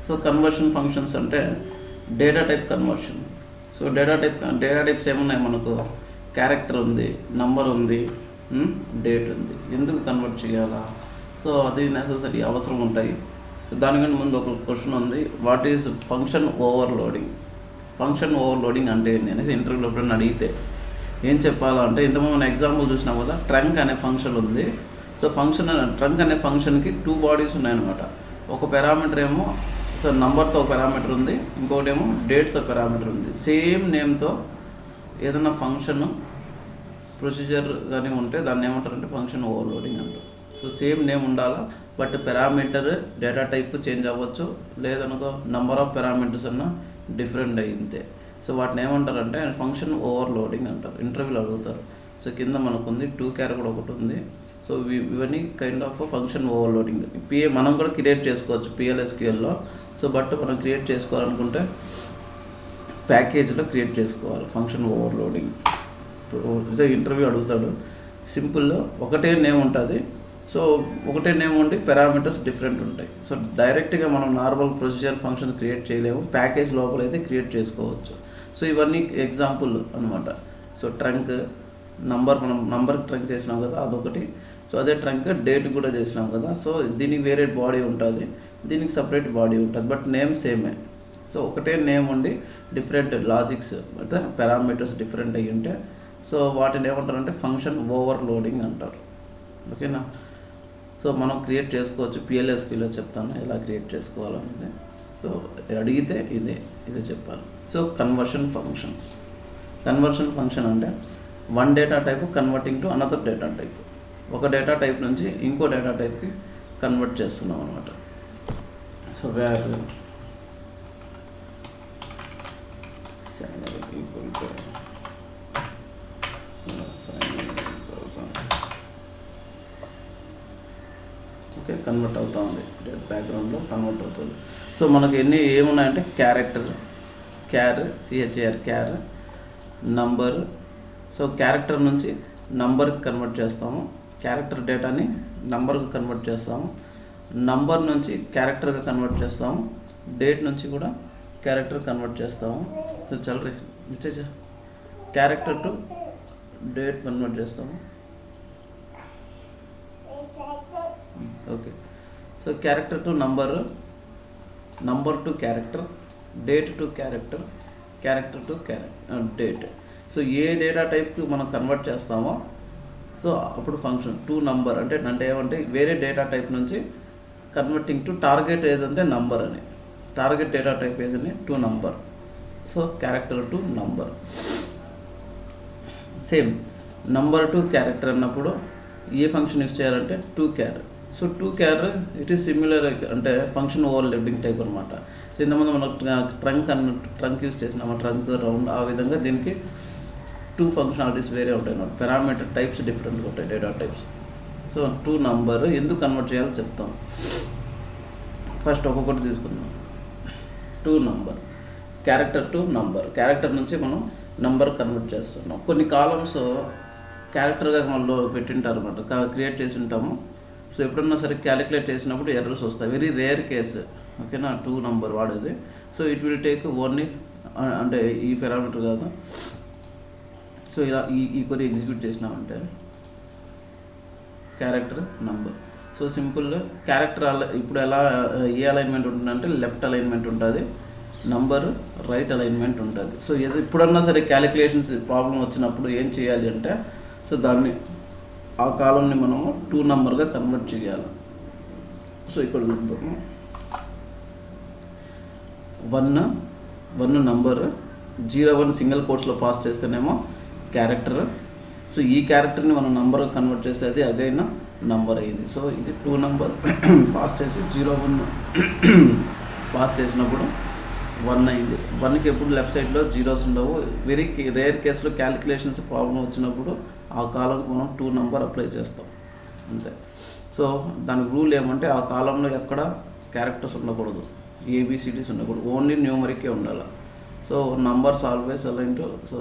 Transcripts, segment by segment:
So conversion functions అంటే data type conversion. So data types ఏమున్నాయి మనకు? క్యారెక్టర్ ఉంది, నంబర్ ఉంది, డేట్ ఉంది. ఎందుకు కన్వర్ట్ చేయాలా? సో అది నెసెసరీ, అవసరం ఉంటాయి. దానికంటే ముందు ఒక క్వశ్చన్ ఉంది, what is function overloading? Function overloading అంటే ఏంటి అనేసి ఇంటర్వ్యూలో ఎప్పుడైనా అడిగితే ఏం చెప్పాలంటే, ఇంతకుముందు మనం ఎగ్జాంపుల్ చూసినాం కదా, ట్రంక్ అనే ఫంక్షన్ ఉంది. సో ట్రంక్ అనే ఫంక్షన్కి 2 బాడీస్ ఉన్నాయన్నమాట. ఒక పారామీటర్ ఏమో నంబర్తో ఒక పారామీటర్ ఉంది, ఇంకొకటి ఏమో డేట్తో పారామీటర్ ఉంది. సేమ్ నేమ్తో ఏదైనా ఫంక్షన్ ప్రొసీజర్ కానీ ఉంటే దాన్ని ఏమంటారంటే ఫంక్షన్ ఓవర్లోడింగ్ అంటారు. సో సేమ్ నేమ్ ఉండాలా, but parameter data type change అవ్వచ్చు, లేదనుకో నెంబర్ ఆఫ్ పారామీటర్స్ అన్న డిఫరెంట్ అయ్యిందే. సో వాటిని ఏమంటారంటే ఫంక్షన్ ఓవర్లోడింగ్ అంటారు. ఇంటర్వ్యూలో అడుగుతారు. సో కింద మనకుంది 2 క్యార్ కూడా ఒకటి ఉంది. సో ఇవన్నీ కైండ్ ఆఫ్ ఫంక్షన్ ఓవర్లోడింగ్. మనం కూడా క్రియేట్ చేసుకోవచ్చు PLSQLలో. సో బట్ మనం క్రియేట్ చేసుకోవాలనుకుంటే ప్యాకేజ్లో క్రియేట్ చేసుకోవాలి ఫంక్షన్ ఓవర్లోడింగ్. ఇంటర్వ్యూ అడుగుతాడు, సింపుల్ ఒకటే నేమ్ ఉంటుంది. సో ఒకటే నేమ్ ఉండి పారామీటర్స్ డిఫరెంట్ ఉంటాయి. సో డైరెక్ట్గా మనం నార్మల్ ప్రొసీజర్ ఫంక్షన్ క్రియేట్ చేయలేము, ప్యాకేజ్ లోపల అయితే క్రియేట్ చేసుకోవచ్చు. సో ఇవన్నీ ఎగ్జాంపుల్ అనమాట. సో ట్రంక్ మనం నంబర్కి ట్రంక్ చేసినాం కదా, అదొకటి. సో అదే ట్రంక్ డేట్ కూడా చేసినాం కదా. సో దీనికి వేరే బాడీ ఉంటుంది, దీనికి సపరేట్ బాడీ ఉంటుంది, బట్ నేమ్ సేమే. సో ఒకటే నేమ్ ఉండి డిఫరెంట్ లాజిక్స్ అంటే పారామీటర్స్ డిఫరెంట్ అయ్యి ఉంటే సో వాటిని ఏమంటారంటే ఫంక్షన్ ఓవర్లోడింగ్ అంటారు. ఓకేనా? సో మనం క్రియేట్ చేసుకోవచ్చు. PLSQలో చెప్తాను ఎలా క్రియేట్ చేసుకోవాలనేది. సో అడిగితే ఇదే చెప్పాలి. సో కన్వర్షన్ ఫంక్షన్ అంటే one data type converting to another data type. ఒక డేటా టైప్ నుంచి ఇంకో డేటా టైప్కి కన్వర్ట్ చేస్తున్నాం అనమాట. సో వేర్ ఓకే కన్వర్ట్ అవుతూ ఉంది, బ్యాక్గ్రౌండ్లో కన్వర్ట్ అవుతుంది. సో మనకు ఏమున్నాయంటే character, CHAR, number. So character నుంచి నంబర్కి కన్వర్ట్ చేస్తాము, క్యారెక్టర్ డేటాని నంబర్కి కన్వర్ట్ చేస్తాము, నంబర్ నుంచి క్యారెక్టర్గా కన్వర్ట్ చేస్తాము, డేట్ నుంచి కూడా క్యారెక్టర్ కన్వర్ట్ చేస్తాము. సో చల్రే క్యారెక్టర్ టు డేట్ కన్వర్ట్ చేస్తాము. Okay, so character to number to character, date to character to date. So ఏ డేటా టైప్కి మనం కన్వర్ట్ చేస్తామో సో అప్పుడు ఫంక్షన్ టు నంబర్ అంటే ఏమంటే వేరే డేటా టైప్ నుంచి కన్వర్టింగ్ టు టార్గెట్ ఏదంటే నంబర్ అని. టార్గెట్ డేటా టైప్ ఏదని to number. So character to number. Same number to character అన్నప్పుడు ఏ ఫంక్షన్ యూస్ చేయాలంటే to char. So to char it is similar అంటే ఫంక్షన్ ఓవర్లోడింగ్ టైప్ అనమాట. So ఇంతకుముందు మనం ట్రంక్ యూస్ చేసినాము, ట్రంక్ రౌండ్, ఆ విధంగా దీనికి 2 ఫంక్షనాలిటీస్ వేరే ఉంటాయి అన్నమాట. పారామీటర్ టైప్స్ డిఫరెంట్గా ఉంటాయి data types. So to number ఎందుకు కన్వర్ట్ చేయాలో చెప్తాం. ఫస్ట్ ఒక్కొక్కటి తీసుకుందాం. To number, character to number. Character నుంచి మనం నంబర్ కన్వర్ట్ చేస్తున్నాం. కొన్ని కాలమ్స్ క్యారెక్టర్గా మనలో పెట్టింటారు అనమాట, క్రియేట్ చేసి ఉంటాము. సో ఎప్పుడన్నా సరే క్యాలిక్యులేట్ చేసినప్పుడు ఎర్రర్స్ వస్తాయి. Very rare case. ఓకేనా? టు నంబర్ వాడేది. So it will take only అంటే ఈ పారామీటర్ కాదు. సో ఇలా ఈ కొరి ఎగ్జిక్యూట్ చేసినామంటే character number. So simple character ఇప్పుడు ఎలా ఏ అలైన్మెంట్ ఉంటుందంటే లెఫ్ట్ అలైన్మెంట్ ఉంటుంది, నంబర్ రైట్ అలైన్మెంట్ ఉంటుంది. సో ఎప్పుడన్నా సరే క్యాలిక్యులేషన్స్ ప్రాబ్లం వచ్చినప్పుడు ఏం చేయాలి అంటే సో దాన్ని ఆ కాలంని మనము టు నంబర్గా కన్వర్ట్ చేయాలి. సో ఇక్కడ చూద్దాము. 1 నంబర్, 01 సింగిల్ కోట్స్లో పాస్ చేస్తేనేమో క్యారెక్టర్. సో ఈ క్యారెక్టర్ని మనం నంబర్ కన్వర్ట్ చేస్తే అదైనా నంబర్ అయింది. సో ఇది 2 నంబర్ పాస్ చేసి 01 పాస్ చేసినప్పుడు 1 అయింది. 1కి ఎప్పుడు లెఫ్ట్ సైడ్లో జీరోస్ ఉండవు. వెరీ రేర్ కేసులో క్యాలిక్యులేషన్స్ ప్రాబ్లం వచ్చినప్పుడు ఆ కాలంకి మనం 2 నంబర్ అప్లై చేస్తాం అంతే. సో దానికి రూల్ ఏమంటే ఆ కాలంలో ఎక్కడ క్యారెక్టర్స్ ఉండకూడదు, ABCDs ఉండకూడదు, ఓన్లీ న్యూమరికే ఉండాలి. So numbers always align to so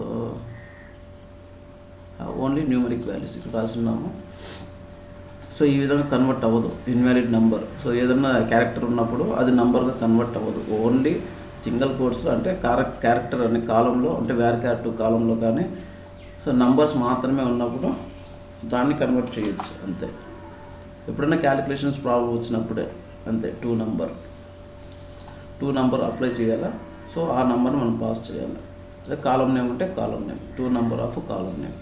only numeric values ఇక్కడ రాస్తున్నాము. సో ఈ విధంగా కన్వర్ట్ అవ్వదు ఇన్వాలిడ్ నెంబర్. సో ఏదన్నా క్యారెక్టర్ ఉన్నప్పుడు అది నెంబర్గా కన్వర్ట్ అవ్వదు. ఓన్లీ సింగిల్ కోట్స్లో అంటే క్యారెక్టర్ అనే కాలంలో అంటే VARCHAR2 కాలంలో కానీ సో నంబర్స్ మాత్రమే ఉన్నప్పుడు దాన్ని కన్వర్ట్ చేయొచ్చు అంతే. ఎప్పుడైనా క్యాలిక్యులేషన్స్ ప్రాబ్లం వచ్చినప్పుడే అంతే. టూ నెంబర్ అప్లై చేయాలా. సో ఆ నెంబర్ని మనం పాస్ చేయాలి. అదే కాలం నేమ్ ఉంటే కాలం name, 2 number of column name.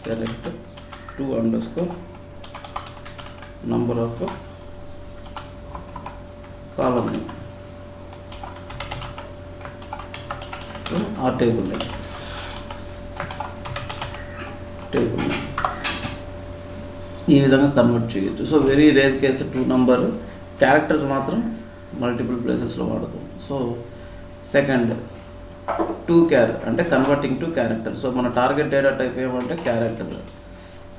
Select 2_ number of column name. ఆ టేబుల్ నేమ్ ఈ విధంగా కన్వర్ట్ చేయొచ్చు. So very rare case 2 number characters మాత్రం మల్టిపుల్ ప్లేసెస్లో వాడతాం. సో సెకండ్ 2 అంటే కన్వర్టింగ్ టు క్యారెక్టర్. సో మన టార్గెట్ డేటా టైప్ ఏమంటే character.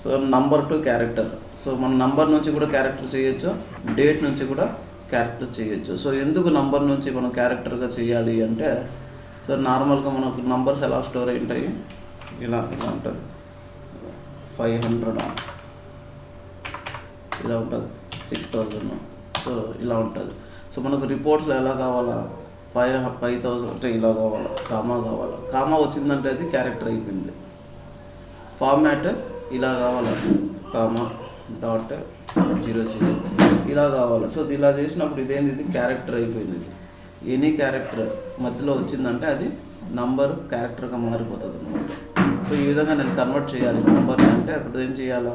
So number to character. So మన నంబర్ నుంచి కూడా క్యారెక్టర్ చేయొచ్చు, డేట్ నుంచి కూడా క్యారెక్టర్ చేయొచ్చు. సో ఎందుకు నంబర్ నుంచి మనం క్యారెక్టర్గా చేయాలి అంటే సో నార్మల్గా మనకు నంబర్స్ ఎలా స్టోర్ అయి ఉంటాయి, ఇలా ఉంటుంది. 500 ఇలా ఉంటుంది, 6000 సో ఇలా ఉంటుంది. సో మనకు రిపోర్ట్స్లో ఎలా కావాలా, 5000 అంటే ఇలా కావాలా, కామా కావాలా. కామా వచ్చిందంటే అది క్యారెక్టర్ అయిపోయింది. ఫార్మాట్ ఇలా కావాలా, కామా .00 ఇలా కావాలి. సో ఇలా చేసినప్పుడు ఇదేంది, ఇది క్యారెక్టర్ అయిపోయింది. ఎనీ క్యారెక్టర్ మధ్యలో వచ్చిందంటే అది నంబర్ క్యారెక్టర్గా మారిపోతుంది అనమాట. సో ఈ విధంగా నేను కన్వర్ట్ చేయాలి నంబర్ అంటే అప్పుడు ఏం చేయాలా,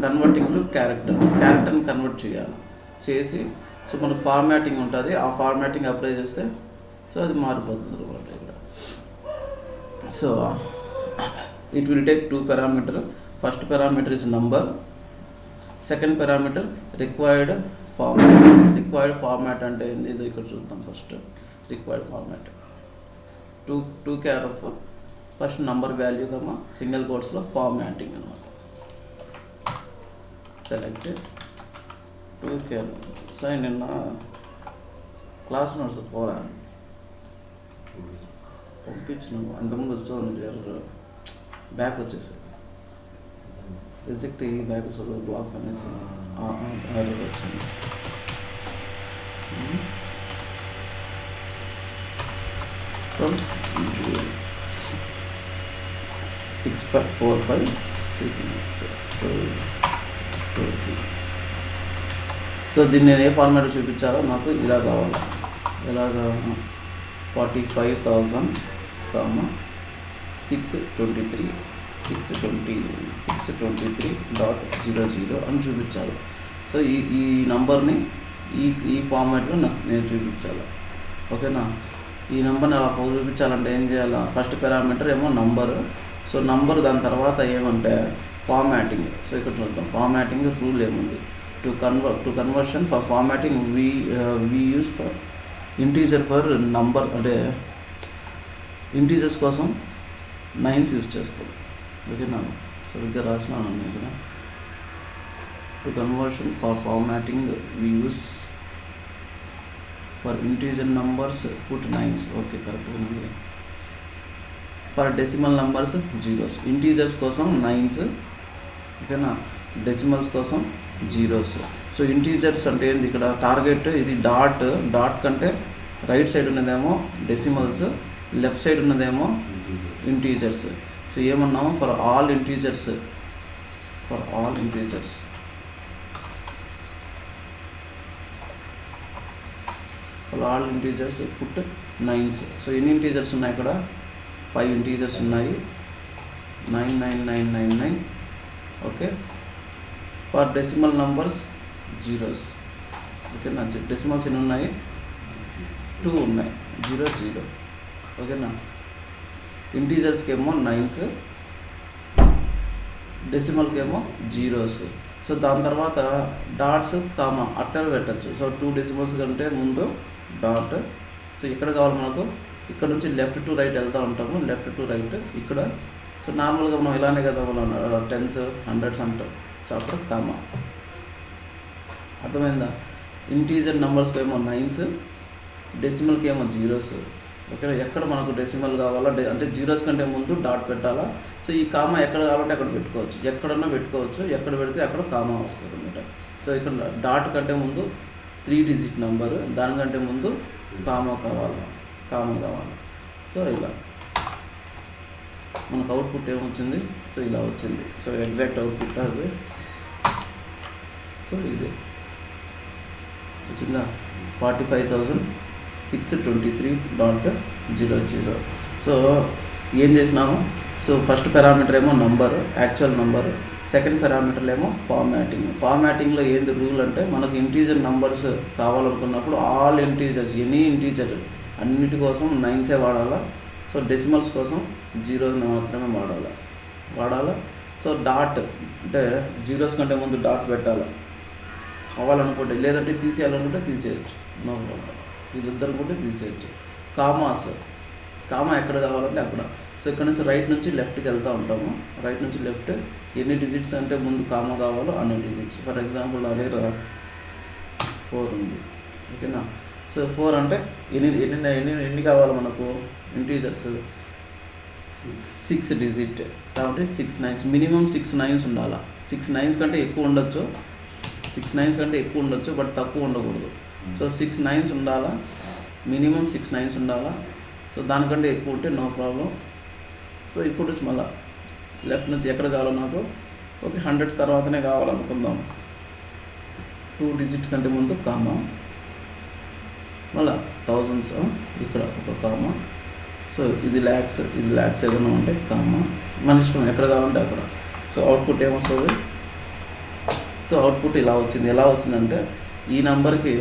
కన్వర్టింగ్ టు క్యారెక్టర్ని కన్వర్ట్ చేయాలి. చేసి సో మనకు ఫార్మాటింగ్ ఉంటుంది, ఆ ఫార్మాటింగ్ అప్లై చేస్తే సో అది మారిపోతుంది అనమాట ఇక్కడ. So it will take 2 parameter. First parameter is number, second parameter required format అంటే ఏంది, ఇది ఇక్కడ చూద్దాం. First required format 2 care of first number value comma single కోట్స్లో ఫార్మాటింగ్ అనమాట. Select 2 care. సార్ నిన్న క్లాస్ నోట్స్ పోరా పంపించినాము, అంతకుముందు వచ్చాను బ్యాక్ వచ్చేసి రిజెక్ట్ అయ్యి బ్యాక్ వస్తుంది, బ్లాక్ అనేసి వచ్చింది. 6545 సో దీన్ని నేను ఏ ఫార్మాట్ చూపించాలో నాకు ఇలా కావాలి. ఇలాగా 45,000, 623.00 అని చూపించాలి. సో ఈ నంబర్ని ఈ ఫార్మాట్లో నేను చూపించాలి. ఓకేనా. ఈ నెంబర్ని అలా చూపించాలంటే ఏం చేయాలి, ఫస్ట్ పారామీటర్ ఏమో నంబరు. సో నంబర్ దాని తర్వాత ఏమంటే ఫార్మాటింగ్. సో ఇక్కడ చూద్దాం ఫార్మాటింగ్ రూల్ ఏముంది. To conversion for formatting we use for integer for number, అంటే ఇంటీజర్స్ కోసం 9s యూజ్ చేస్తాం. ఓకేనా. సరిగ్గా రాసినాను ఇక్కడ. To conversion for formatting we use for integer numbers put 9s. Okay కరెక్ట్గా ఉంది. For decimal numbers 0s. Integers కోసం 9s, ఓకేనా. డెసిమల్స్ కోసం 0s. సో ఇంటీజర్స్ అంటే ఏంది, ఇక్కడ టార్గెట్ ఇది డాట్ కంటే రైట్ సైడ్ ఉన్నదేమో డెసిమల్స్, లెఫ్ట్ సైడ్ ఉన్నదేమో ఇంటీజర్స్. సో ఏమన్నాము, for all integers put 9s. So ఎన్ని ఇంటీజర్స్ ఉన్నాయి ఇక్కడ, 5 ఇంటీజర్స్ ఉన్నాయి, 99999. Okay. For decimal numbers 0s. ఓకేనా. డెసిమల్స్ ఎన్ని ఉన్నాయి, 2 ఉన్నాయి, 00. ఓకేనా. ఇంటీజర్స్కి ఏమో 9s, డెసిమల్కి ఏమో 0s. సో దాని తర్వాత డాట్స్ కామా అట్లా పెట్టచ్చు. సో 2 డెసిమల్స్ కంటే ముందు డాట్. సో ఇక్కడ కావాలి మనకు, ఇక్కడ నుంచి లెఫ్ట్ టు రైట్ వెళ్తూ ఉంటాము, లెఫ్ట్ టు రైట్ ఇక్కడ. సో నార్మల్గా మనం ఇలానే కదా మనం 10s 100s అంటాం. సో అక్కడ కామా. అర్థమైందా. ఇంటీజర్ నెంబర్స్కి ఏమో 9s, డెసిమల్కి ఏమో 0s. ఓకేనా. ఎక్కడ మనకు డెసిమల్ కావాలా అంటే జీరోస్ కంటే ముందు డాట్ పెట్టాలా. సో ఈ కామా ఎక్కడ కావాలంటే అక్కడ పెట్టుకోవచ్చు, ఎక్కడన్నా పెట్టుకోవచ్చు, ఎక్కడ పెడితే అక్కడ కామా వస్తుంది అనమాట. సో ఇక్కడ డాట్ కంటే ముందు 3 డిజిట్ నెంబరు, దానికంటే ముందు కామా కావాలి. సో ఇలా మనకు అవుట్పుట్ ఏమొచ్చింది, సో ఇలా వచ్చింది. సో ఎగ్జాక్ట్ అవుట్పుట్ అది. సో ఇది వచ్చిందా 45,623.00. సో ఏం చేసినాము, సో ఫస్ట్ పారామీటర్ ఏమో నంబరు, యాక్చువల్ నంబరు, సెకండ్ పారామీటర్లు ఏమో ఫార్మాటింగ్లో ఏంది రూల్ అంటే మనకు ఇంటీజర్ నంబర్స్ కావాలనుకున్నప్పుడు ఆల్ ఇంటీజర్స్, ఎనీ ఇంటీజర్ అన్నిటి కోసం 9సే వాడాలా. సో డెసిమల్స్ కోసం 0 మాత్రమే వాడాలా. సో డాట్ అంటే జీరోస్ కంటే ముందు డాట్ పెట్టాలి కావాలనుకుంటే, లేదంటే తీసేయాలనుకుంటే తీసేయచ్చు, నో ప్రాబ్లం. ఇది ఇద్దరుకుంటే తీసేయచ్చు. కామా ఎక్కడ కావాలంటే అక్కడ. సో ఇక్కడ నుంచి రైట్ నుంచి లెఫ్ట్కి వెళ్తూ ఉంటాము. రైట్ నుంచి లెఫ్ట్ ఎన్ని డిజిట్స్ అంటే ముందు కామా కావాలో అన్ని డిజిట్స్. ఫర్ ఎగ్జాంపుల్ నా దగ్గర 4 ఉంది, ఓకేనా. సో 4 అంటే ఎన్ని కావాలి మనకు ఇంటీజర్స్, 6 డిజిట్ కాబట్టి 6 9s, మినిమం 6 9s ఉండాలి. 6 9s కంటే ఎక్కువ ఉండొచ్చు, 6 9s కంటే ఎక్కువ ఉండొచ్చు, బట్ తక్కువ ఉండకూడదు. సో 6 9s ఉండాలా, మినిమం 6 9s ఉండాలా. సో దానికంటే ఎక్కువ ఉంటే నో ప్రాబ్లం. సో ఇప్పుడు నుంచి మళ్ళీ లెఫ్ట్ నుంచి ఎక్కడ కావాలో నాకు, ఓకే 100 తర్వాతనే కావాలనుకుందాం. 2 డిజిట్ కంటే ముందు కామా, మళ్ళీ థౌజండ్స్ ఇక్కడ ఒక కామా. సో ఇది ల్యాక్స్ ఏదైనా ఉంటే కామా, మన ఇష్టం ఎక్కడ కావాలంటే అక్కడ. సో అవుట్పుట్ ఏమొస్తుంది, సో అవుట్పుట్ ఇలా వచ్చింది. ఎలా వచ్చిందంటే ఈ నెంబర్కి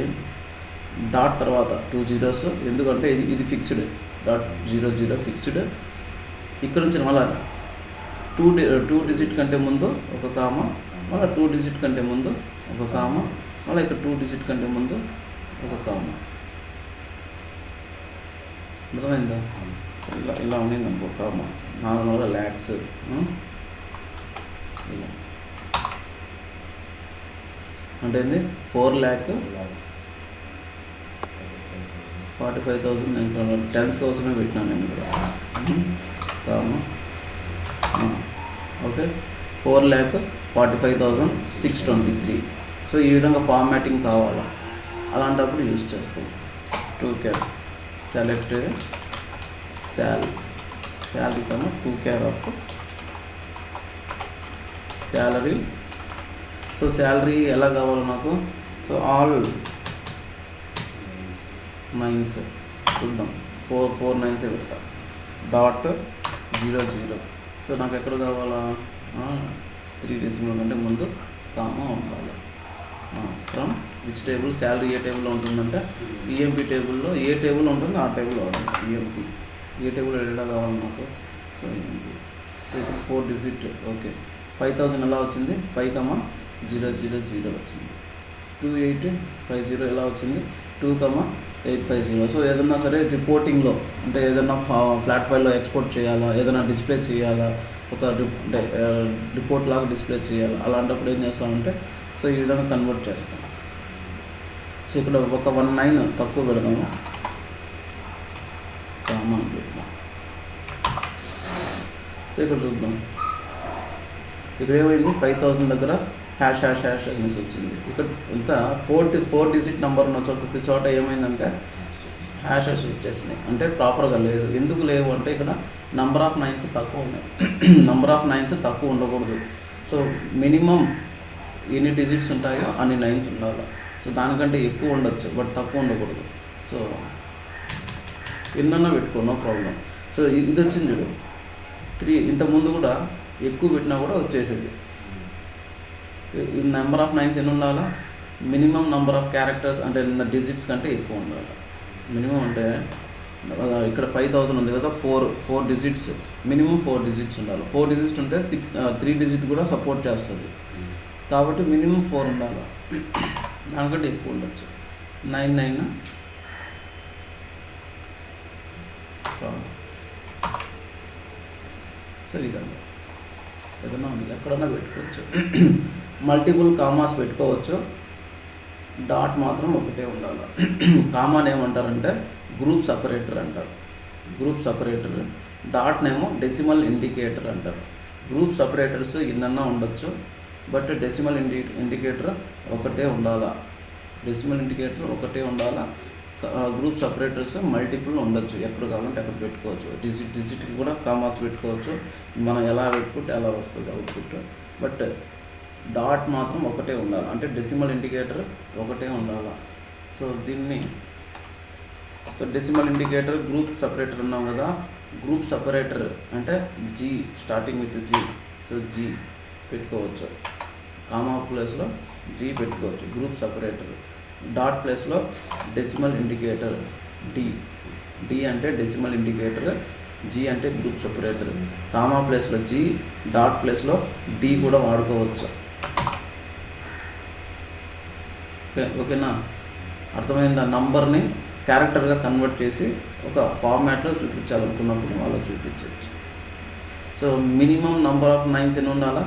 డాట్ తర్వాత 2 zeros, ఎందుకంటే ఇది ఫిక్స్డ్, డాట్ 00 ఫిక్స్డ్. ఇక్కడ నుంచి మళ్ళీ 2 డిజిట్ కంటే ముందు ఒక కామా, మళ్ళీ 2 డిజిట్ కంటే ముందు ఒక కామా, మళ్ళీ ఇక్కడ 2 డిజిట్ కంటే ముందు ఒక కామా. అర్థమైందా. ఇలా ఉండింది అనుకో కామా, నార్మల్గా ల్యాక్స్ ఇలా అంటే ఏంది 4,45,000. నేను 10s కోసమే పెట్టినాను నేను ఇక్కడ కామా. ఓకే 4,45,623. సో ఈ విధంగా ఫార్మాటింగ్ కావాలా, అలాంటప్పుడు యూజ్ చేస్తాం. 2 care సెలెక్ట్ శాలరీ కన్నా 2 care of salary. So salary ఎలా కావాలో నాకు, సో ఆల్ 9s చూద్దాం, 4 9s పెడతా. డాట్ 00. సో నాకు ఎక్కడ కావాలా, 3 డెసిమల్ కంటే ముందు కామా ఉండాలి. ఫ్రమ్ విచ్ టేబుల్, శాలరీ ఏ టేబుల్లో ఉంటుందంటే ఈఎంపీ టేబుల్లో ఏ టేబుల్ ఉంటుంది ఆ టేబుల్ కావాలి. ఈఎంపీ ఏ టేబుల్ ఎలా కావాలి నాకు, సో ఈఎంపీ. సో ఇప్పుడు 4 డిజిట్, ఓకే 5,000 ఎలా వచ్చింది, 5,000 వచ్చింది. 2850 ఎలా వచ్చింది, 2,850. సో ఏదన్నా సరే రిపోర్టింగ్లో అంటే ఏదన్నా ఫ్లాట్ ఫైల్లో ఎక్స్పోర్ట్ చేయాలా, ఏదైనా డిస్ప్లే చేయాలా, ఒక అంటే రిపోర్ట్ లాగా డిస్ప్లే చేయాలి, అలాంటప్పుడు ఏం చేస్తామంటే సో ఈ విధంగా కన్వర్ట్ చేస్తాం. సో ఇక్కడ ఒక 19 తక్కువ పెడదాము, కామా అని పెట్టాం. సో ఇక్కడ చూద్దాం, ఇక్కడ ఏమైంది 5,000 దగ్గర హ్యాష్ అనేసి వచ్చింది. ఇక్కడ ఇంకా 4 డిజిట్ నెంబర్ ఉన్న ప్రతి చోట ఏమైందంటే హ్యాష్ వచ్చేసినాయి, అంటే ప్రాపర్గా లేదు. ఎందుకు లేవు అంటే ఇక్కడ నంబర్ ఆఫ్ 9s తక్కువ ఉన్నాయి. నంబర్ ఆఫ్ 9s తక్కువ ఉండకూడదు. సో మినిమం ఎన్ని డిజిట్స్ ఉంటాయో అన్ని 9s ఉండాలి. సో దానికంటే ఎక్కువ ఉండొచ్చు, బట్ తక్కువ ఉండకూడదు. సో ఎన్నన్నా పెట్టుకో, నో ప్రాబ్లం. సో ఇది వచ్చింది చూడు 3. ఇంతకుముందు కూడా ఎక్కువ పెట్టినా కూడా వచ్చేసేది. నెంబర్ ఆఫ్ 9s ఎన్ని ఉండాలా, మినిమం నెంబర్ ఆఫ్ క్యారెక్టర్స్ అంటే డిజిట్స్ కంటే ఎక్కువ ఉండాలి. మినిమం అంటే ఇక్కడ 5,000 ఉంది కదా, 4 డిజిట్స్, మినిమం 4 డిజిట్స్ ఉండాలి. 4 డిజిట్స్ ఉంటే 3 డిజిట్ కూడా సపోర్ట్ చేస్తుంది, కాబట్టి మినిమం 4 ఉండాలి, దానికంటే ఎక్కువ ఉండొచ్చు. 99 సో ఇదండి, ఏదన్నా ఉంది ఎక్కడన్నా పెట్టుకోవచ్చు. మల్టిపుల్ కామాస్ పెట్టుకోవచ్చు, డాట్ మాత్రం ఒకటే ఉండాలి. కామాని ఏమంటారంటే గ్రూప్ సపరేటర్ అంటారు. Group separator. డాట్ నేమో డెసిమల్ ఇండికేటర్ అంటారు. గ్రూప్ సపరేటర్స్ ఎన్నన్నా ఉండొచ్చు, బట్ డెసిమల్ ఇండికేటర్ ఒకటే ఉండాలా. డెసిమల్ ఇండికేటర్ ఒకటే ఉండాలా. గ్రూప్ సపరేటర్స్ మల్టిపుల్ ఉండొచ్చు, ఎక్కడ కావాలంటే అక్కడ పెట్టుకోవచ్చు. డిజిట్కి కూడా కామాస్ పెట్టుకోవచ్చు, మనం ఎలా పెట్టుకుంటే అలా వస్తుంది అవుట్పుట్. బట్ డాట్ మాత్రం ఒకటే ఉండాలి, అంటే డెసిమల్ ఇండికేటర్ ఒకటే ఉండాలి. సో దీన్ని డెసిమల్ ఇండికేటర్ గ్రూప్ సపరేటర్ ఉన్నాం కదా. గ్రూప్ సపరేటర్ అంటే G, starting with G. So G పెట్టుకోవచ్చు, కామా ప్లేస్లో జీ పెట్టుకోవచ్చు గ్రూప్ సపరేటర్. డాట్ ప్లేస్లో డెసిమల్ ఇండికేటర్ డి. డి అంటే డెసిమల్ ఇండికేటర్, జీ అంటే గ్రూప్ సపరేటర్. కామా ప్లేస్లో జీ, డాట్ ప్లేస్లో డి కూడా వాడుకోవచ్చు. ఓకేనా, అర్థమైందా? నంబర్ని క్యారెక్టర్గా కన్వర్ట్ చేసి ఒక ఫార్మాట్లో చూపించాలనుకున్నప్పుడు వాళ్ళు చూపించవచ్చు. So minimum number of nines ఎన్ని ఉండాలా?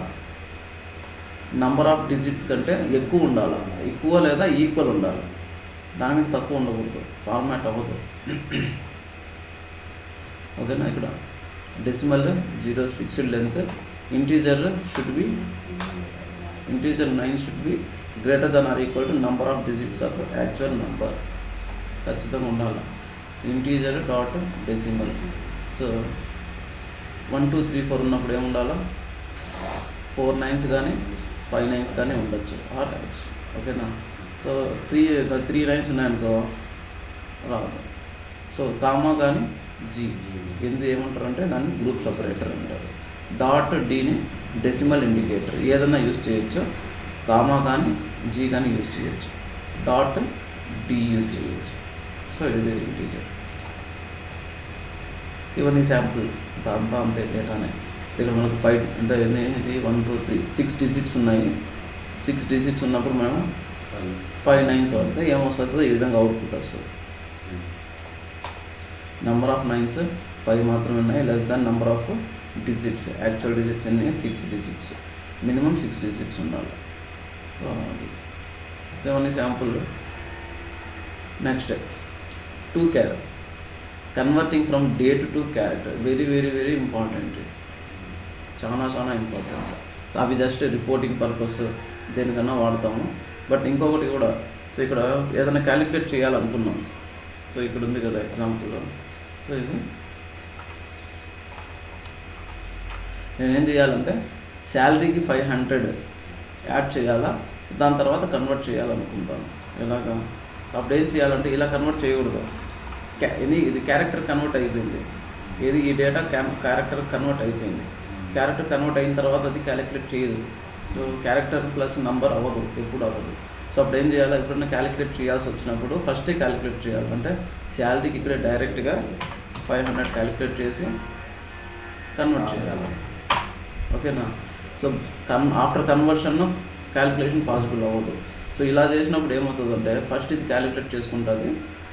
నంబర్ ఆఫ్ డిజిట్స్ కంటే ఎక్కువ ఉండాలి, ఎక్కువ లేదా ఈక్వల్ ఉండాలి, దానికంటే తక్కువ ఉండకూడదు, ఫార్మాట్ అవ్వదు. ఓకేనా, ఇక్కడ decimal zeros fixed length, integer 9 should be greater than or equal to number of digits of actual number. ఖచ్చితంగా ఉండాలి. Integer dot decimal. సో 1 2 3 4 ఉన్నప్పుడు ఏముండాలా? 4 9s కానీ 5 9s కానీ ఉండొచ్చు, ఆర్ ఎక్స్ట్రా. ఓకేనా, సో 3 9s ఉన్నాయనుకో రాదు. సో కామా కానీ జీ ఏమంటారు అంటే దాన్ని గ్రూప్ సపరేటర్ అంటారు. డాట్ డీని డెసిమల్ ఇండికేటర్ ఏదైనా యూజ్ చేయొచ్చు, కామా కానీ జీ కానీ యూజ్ చేయొచ్చు, డాట్ డి యూజ్ చేయొచ్చు. సో ఇది ఇంటీజర్. ఇవన్నీ శాంపుల్, దాంతో అంతే డేటానే. సో ఇక్కడ మనకు 5 అంటే ఇది 1 2 3 6 డిజిట్స్ ఉన్నాయి. 6 డిజిట్స్ ఉన్నప్పుడు మనం 5 9s వాడితే ఏమొస్తుందో ఈ విధంగా అవుట్పుట్ వస్తుంది. నెంబర్ ఆఫ్ 9s 5 మాత్రమే ఉన్నాయి, less than number of digits. Actual digits అన్నీ 6 డిజిట్స్, మినిమం 6 డిజిట్స్ ఉండాలి. సో ఇవన్నీ sample. Next 2 char, converting from date to character. Very very very important, చాలా ఇంపార్టెంట్. అవి జస్ట్ రిపోర్టింగ్ పర్పస్ దేనికన్నా వాడతాము. బట్ ఇంకొకటి కూడా, సో ఇక్కడ ఏదైనా క్యాలిక్యులేట్ చేయాలనుకున్నాం. సో ఇక్కడ ఉంది కదా ఎగ్జాంపుల్. సో ఇది నేనేం చేయాలంటే శాలరీకి 500 యాడ్ చేయాలా, దాని తర్వాత కన్వర్ట్ చేయాలనుకుంటాను. ఎలాగా? అప్పుడు ఏం చేయాలంటే ఇలా కన్వర్ట్ చేయకూడదు. ఇది క్యారెక్టర్ కన్వర్ట్ అయిపోయింది, ఏది ఈ డేటా క్యారెక్టర్ కన్వర్ట్ అయిపోయింది. క్యారెక్టర్ కన్వర్ట్ అయిన తర్వాత అది క్యాలిక్యులేట్ చేయదు. సో క్యారెక్టర్ ప్లస్ నంబర్ అవ్వదు, ఎప్పుడు అవ్వదు. సో అప్పుడు ఏం చేయాలి? ఎప్పుడైనా క్యాలిక్యులేట్ చేయాల్సి వచ్చినప్పుడు ఫస్టే క్యాలిక్యులేట్ చేయాలి. అంటే శాలరీకి ఇక్కడే డైరెక్ట్గా 500 క్యాలిక్యులేట్ చేసి కన్వర్ట్ చేయాలి. ఓకేనా, so after conversion calculation possible అవ్వదు. సో ఇలా చేసినప్పుడు ఏమవుతుందంటే ఫస్ట్ ఇది క్యాలిక్యులేట్ చేసుకుంటుంది,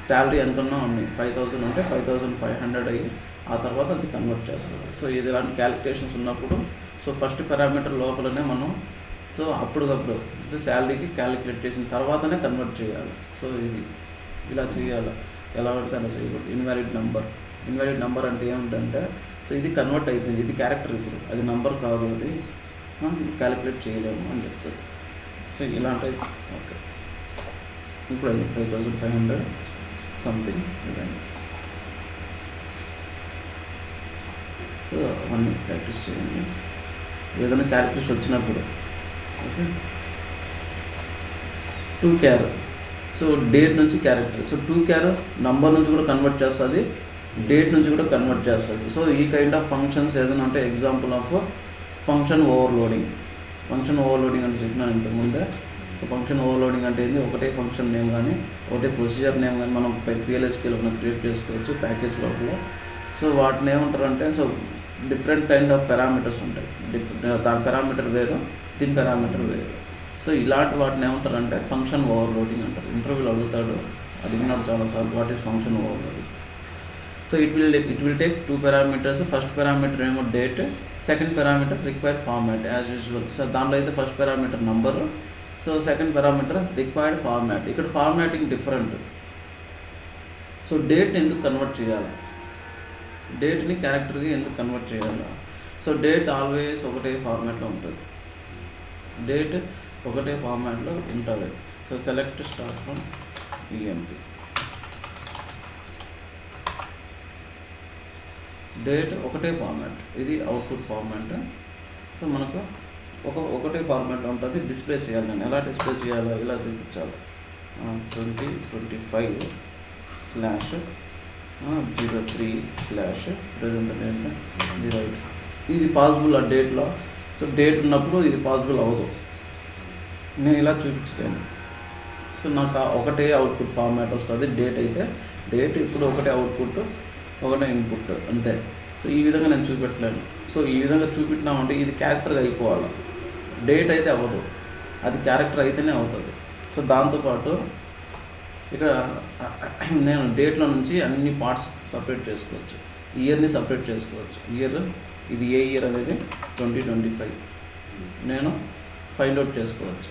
శాలరీ ఎంత ఉన్నా ఉన్నాయి 5000 ఉంటే 5500 అయ్యి ఆ తర్వాత అది కన్వర్ట్ చేస్తుంది. సో ఇది ఇలాంటి క్యాలిక్యులేషన్స్ ఉన్నప్పుడు సో ఫస్ట్ పారామీటర్ లోపలనే మనం సో అప్పటికప్పుడు శాలరీకి క్యాలిక్యులేట్ చేసిన తర్వాతనే కన్వర్ట్ చేయాలి. సో ఇది ఇలా చేయాలి, ఎలా పడితే అలా చేయకూడదు. ఇన్వాలిడ్ నెంబర్ అంటే ఏమిటంటే సో ఇది కన్వర్ట్ అయిపోయింది, ఇది క్యారెక్టర్, ఇప్పుడు అది నెంబర్ కాదు, అది క్యాలిక్యులేట్ చేయలేము అని చెప్తుంది. సో ఇలాంటివి ఓకే. ఇప్పుడు 5500 సంథింగ్ ఇదండి. సో అవన్నీ ప్రాక్టీస్ చేయండి ఏదైనా క్యాలిక్యులేషన్ వచ్చినప్పుడు. Okay, 2 char. సో డేట్ నుంచి క్యారెక్టర్. సో 2 char నంబర్ నుంచి కూడా కన్వర్ట్ చేస్తుంది, డేట్ నుంచి కూడా కన్వర్ట్ చేస్తుంది. సో ఈ కైండ్ ఆఫ్ ఫంక్షన్స్ ఏదైనా అంటే ఎగ్జాంపుల్ ఆఫ్ ఫంక్షన్ ఓవర్లోడింగ్. అంటే చెప్పినాను ఇంతకుముందే. సో ఫంక్షన్ ఓవర్లోడింగ్ అంటే ఏంది? ఒకటే ఫంక్షన్ నేమ్ కానీ ఒకటే ప్రొసీజర్ నేమ్ కానీ మనం PLSQL మనం క్రియేట్ చేసుకోవచ్చు ప్యాకేజ్ లోపల. సో వాటిని ఏమంటారు అంటే so different kind of parameters ఉంటాయి. దాని పారామీటర్ వేరు, దీని పారామీటర్ వేరు. సో ఇలాంటి వాటిని ఏమంటారు అంటే ఫంక్షన్ ఓవర్లోడింగ్ అంటారు. ఇంటర్వ్యూలో అడుగుతాడు, అడిగినాడు చాలాసార్లు, what is function overloading. So it will take 2 parameters. First parameter ఏమో date, second parameter required format as usual. So దాంట్లో అయితే first parameter number, so second parameter required format. ఇక్కడ ఫార్మాటింగ్ డిఫరెంట్. సో డేట్ని ఎందుకు కన్వర్ట్ చేయాలి? డేట్ని క్యారెక్టర్కి ఎందుకు convert చేయాలి? సో డేట్ ఆల్వేస్ ఒకటే ఫార్మాట్లో ఉంటుంది, డేట్ ఒకటే ఫార్మాట్లో ఉంటుంది. So select start from EMP. Date ఒకటే ఫార్మాట్, ఇది అవుట్పుట్ ఫార్మాట్. సో మనకు ఒకటే ఫార్మాట్లో ఉంటుంది. డిస్ప్లే చేయాలి, నేను ఎలా డిస్ప్లే చేయాలో ఇలా చూపించాలి. 2025/03/08. ఇది పాసిబుల్ ఆ డేట్లో. సో డేట్ ఉన్నప్పుడు ఇది పాసిబుల్ అవ్వదు, నేను ఇలా చూపించలేను. సో నాకు ఒకటే అవుట్పుట్ ఫార్మాట్ వస్తుంది. డేట్ అయితే డేట్ ఇప్పుడు ఒకటే అవుట్పుట్, ఒకటే ఇన్పుట్ అంతే. సో ఈ విధంగా నేను చూపెట్టలేను. సో ఈ విధంగా చూపెట్టినామంటే ఇది క్యారెక్టర్గా అయిపోవాలి, డేట్ అయితే అవ్వదు, అది క్యారెక్టర్ అయితేనే అవుతుంది. సో దాంతోపాటు ఇక్కడ నేను డేట్లో నుంచి అన్ని పార్ట్స్ సపరేట్ చేసుకోవచ్చు, ఇయర్ని సపరేట్ చేసుకోవచ్చు. ఇయర్ ఇది ఏ ఇయర్ అనేది 2025 నేను ఫైండ్ అవుట్ చేసుకోవచ్చు.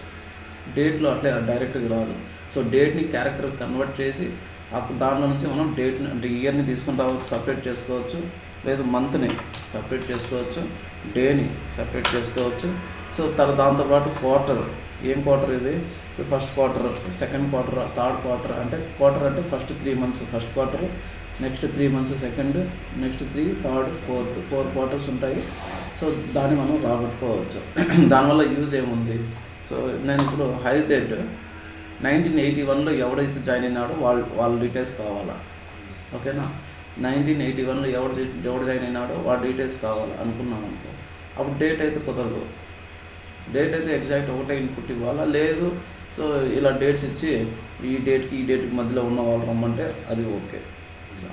డేట్లో అట్లే డైరెక్ట్గా రాదు. సో డేట్ని క్యారెక్టర్ కన్వర్ట్ చేసి దాంట్లో నుంచి మనం డేట్ని అంటే ఇయర్ని తీసుకుని రావచ్చు, సపరేట్ చేసుకోవచ్చు. లేదు మంత్ని సపరేట్ చేసుకోవచ్చు, డేని సపరేట్ చేసుకోవచ్చు. సో దాంతోపాటు క్వార్టర్, ఏం క్వార్టర్ ఇది? First quarter, second quarter, third quarter. అంటే క్వార్టర్ అంటే first 3 months first quarter, next 3 months second, next 3, third, fourth, 4 quarters ఉంటాయి. సో దాన్ని మనం రాబట్టుకోవచ్చు. దానివల్ల యూజ్ ఏముంది? సో నేను ఇప్పుడు హైర్ డేట్ 1981లో ఎవడైతే జాయిన్ అయినాడో వాళ్ళ డీటెయిల్స్ కావాలా, ఓకేనా? 1981లో ఎవడు జాయిన్ అయినాడో వాళ్ళ డీటెయిల్స్ కావాలి అనుకున్నాం అనుకో, అప్పుడు డేట్ అయితే కుదరదు. డేట్ అయితే ఎగ్జాక్ట్ ఒకటే ఇన్పుట్ ఇవ్వాలా, లేదు సో ఇలా డేట్స్ ఇచ్చి ఈ డేట్కి ఈ డేట్కి మధ్యలో ఉన్న వాళ్ళు రమ్మంటే అది ఓకే.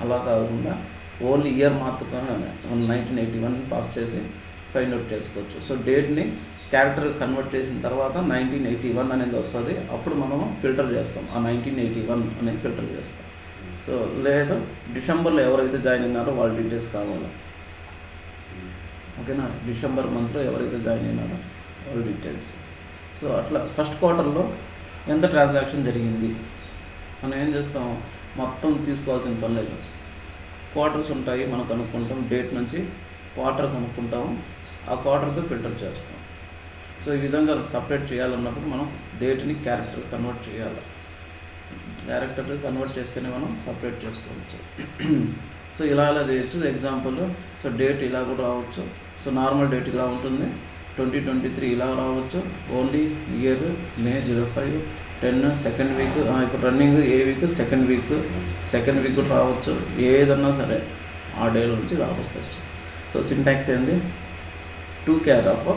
అలా కాకుండా ఓన్లీ ఇయర్ మాత్రమే 1981 పాస్ చేసి ఫైండ్ అవుట్ చేసుకోవచ్చు. సో డేట్ని క్యారెక్టర్ కన్వర్ట్ చేసిన తర్వాత 1981 అనేది వస్తుంది. అప్పుడు మనం ఫిల్టర్ చేస్తాం, ఆ 1981 అనేది ఫిల్టర్ చేస్తాం. సో లేదు డిసెంబర్లో ఎవరైతే జాయిన్ అయినారో వాళ్ళ డీటెయిల్స్ కావాలి, ఓకేనా? డిసెంబర్ మంత్లో ఎవరైతే జాయిన్ అయినారో వాళ్ళ డీటెయిల్స్. సో అట్లా ఫస్ట్ క్వార్టర్లో ఎంత ట్రాన్సాక్షన్ జరిగింది మనం ఏం చేస్తాం, మొత్తం తీసుకోవాల్సిన పని లేదు. క్వార్టర్స్ ఉంటాయి, మనం కనుక్కుంటాం. డేట్ నుంచి క్వార్టర్ కనుక్కుంటాము, ఆ క్వార్టర్తో ఫిల్టర్ చేస్తాం. సో ఈ విధంగా సపరేట్ చేయాలన్నప్పుడు మనం డేట్ని క్యారెక్టర్ కన్వర్ట్ చేయాలి. క్యారెక్టర్ కన్వర్ట్ చేస్తేనే మనం సపరేట్ చేసుకోవచ్చు. సో ఇలా చేయొచ్చు. ఎగ్జాంపుల్, సో డేట్ ఇలా కూడా రావచ్చు. సో నార్మల్ డేట్ ఇలా ఉంటుంది, 2023 ఇలా రావచ్చు. Only year May 05/10 second week, ఇప్పుడు రన్నింగ్ ఏ వీక్, సెకండ్ వీక్ కూడా రావచ్చు. ఏదన్నా సరే ఆ డే నుంచి రావచ్చు. సో సింటాక్స్ ఏంది? To care of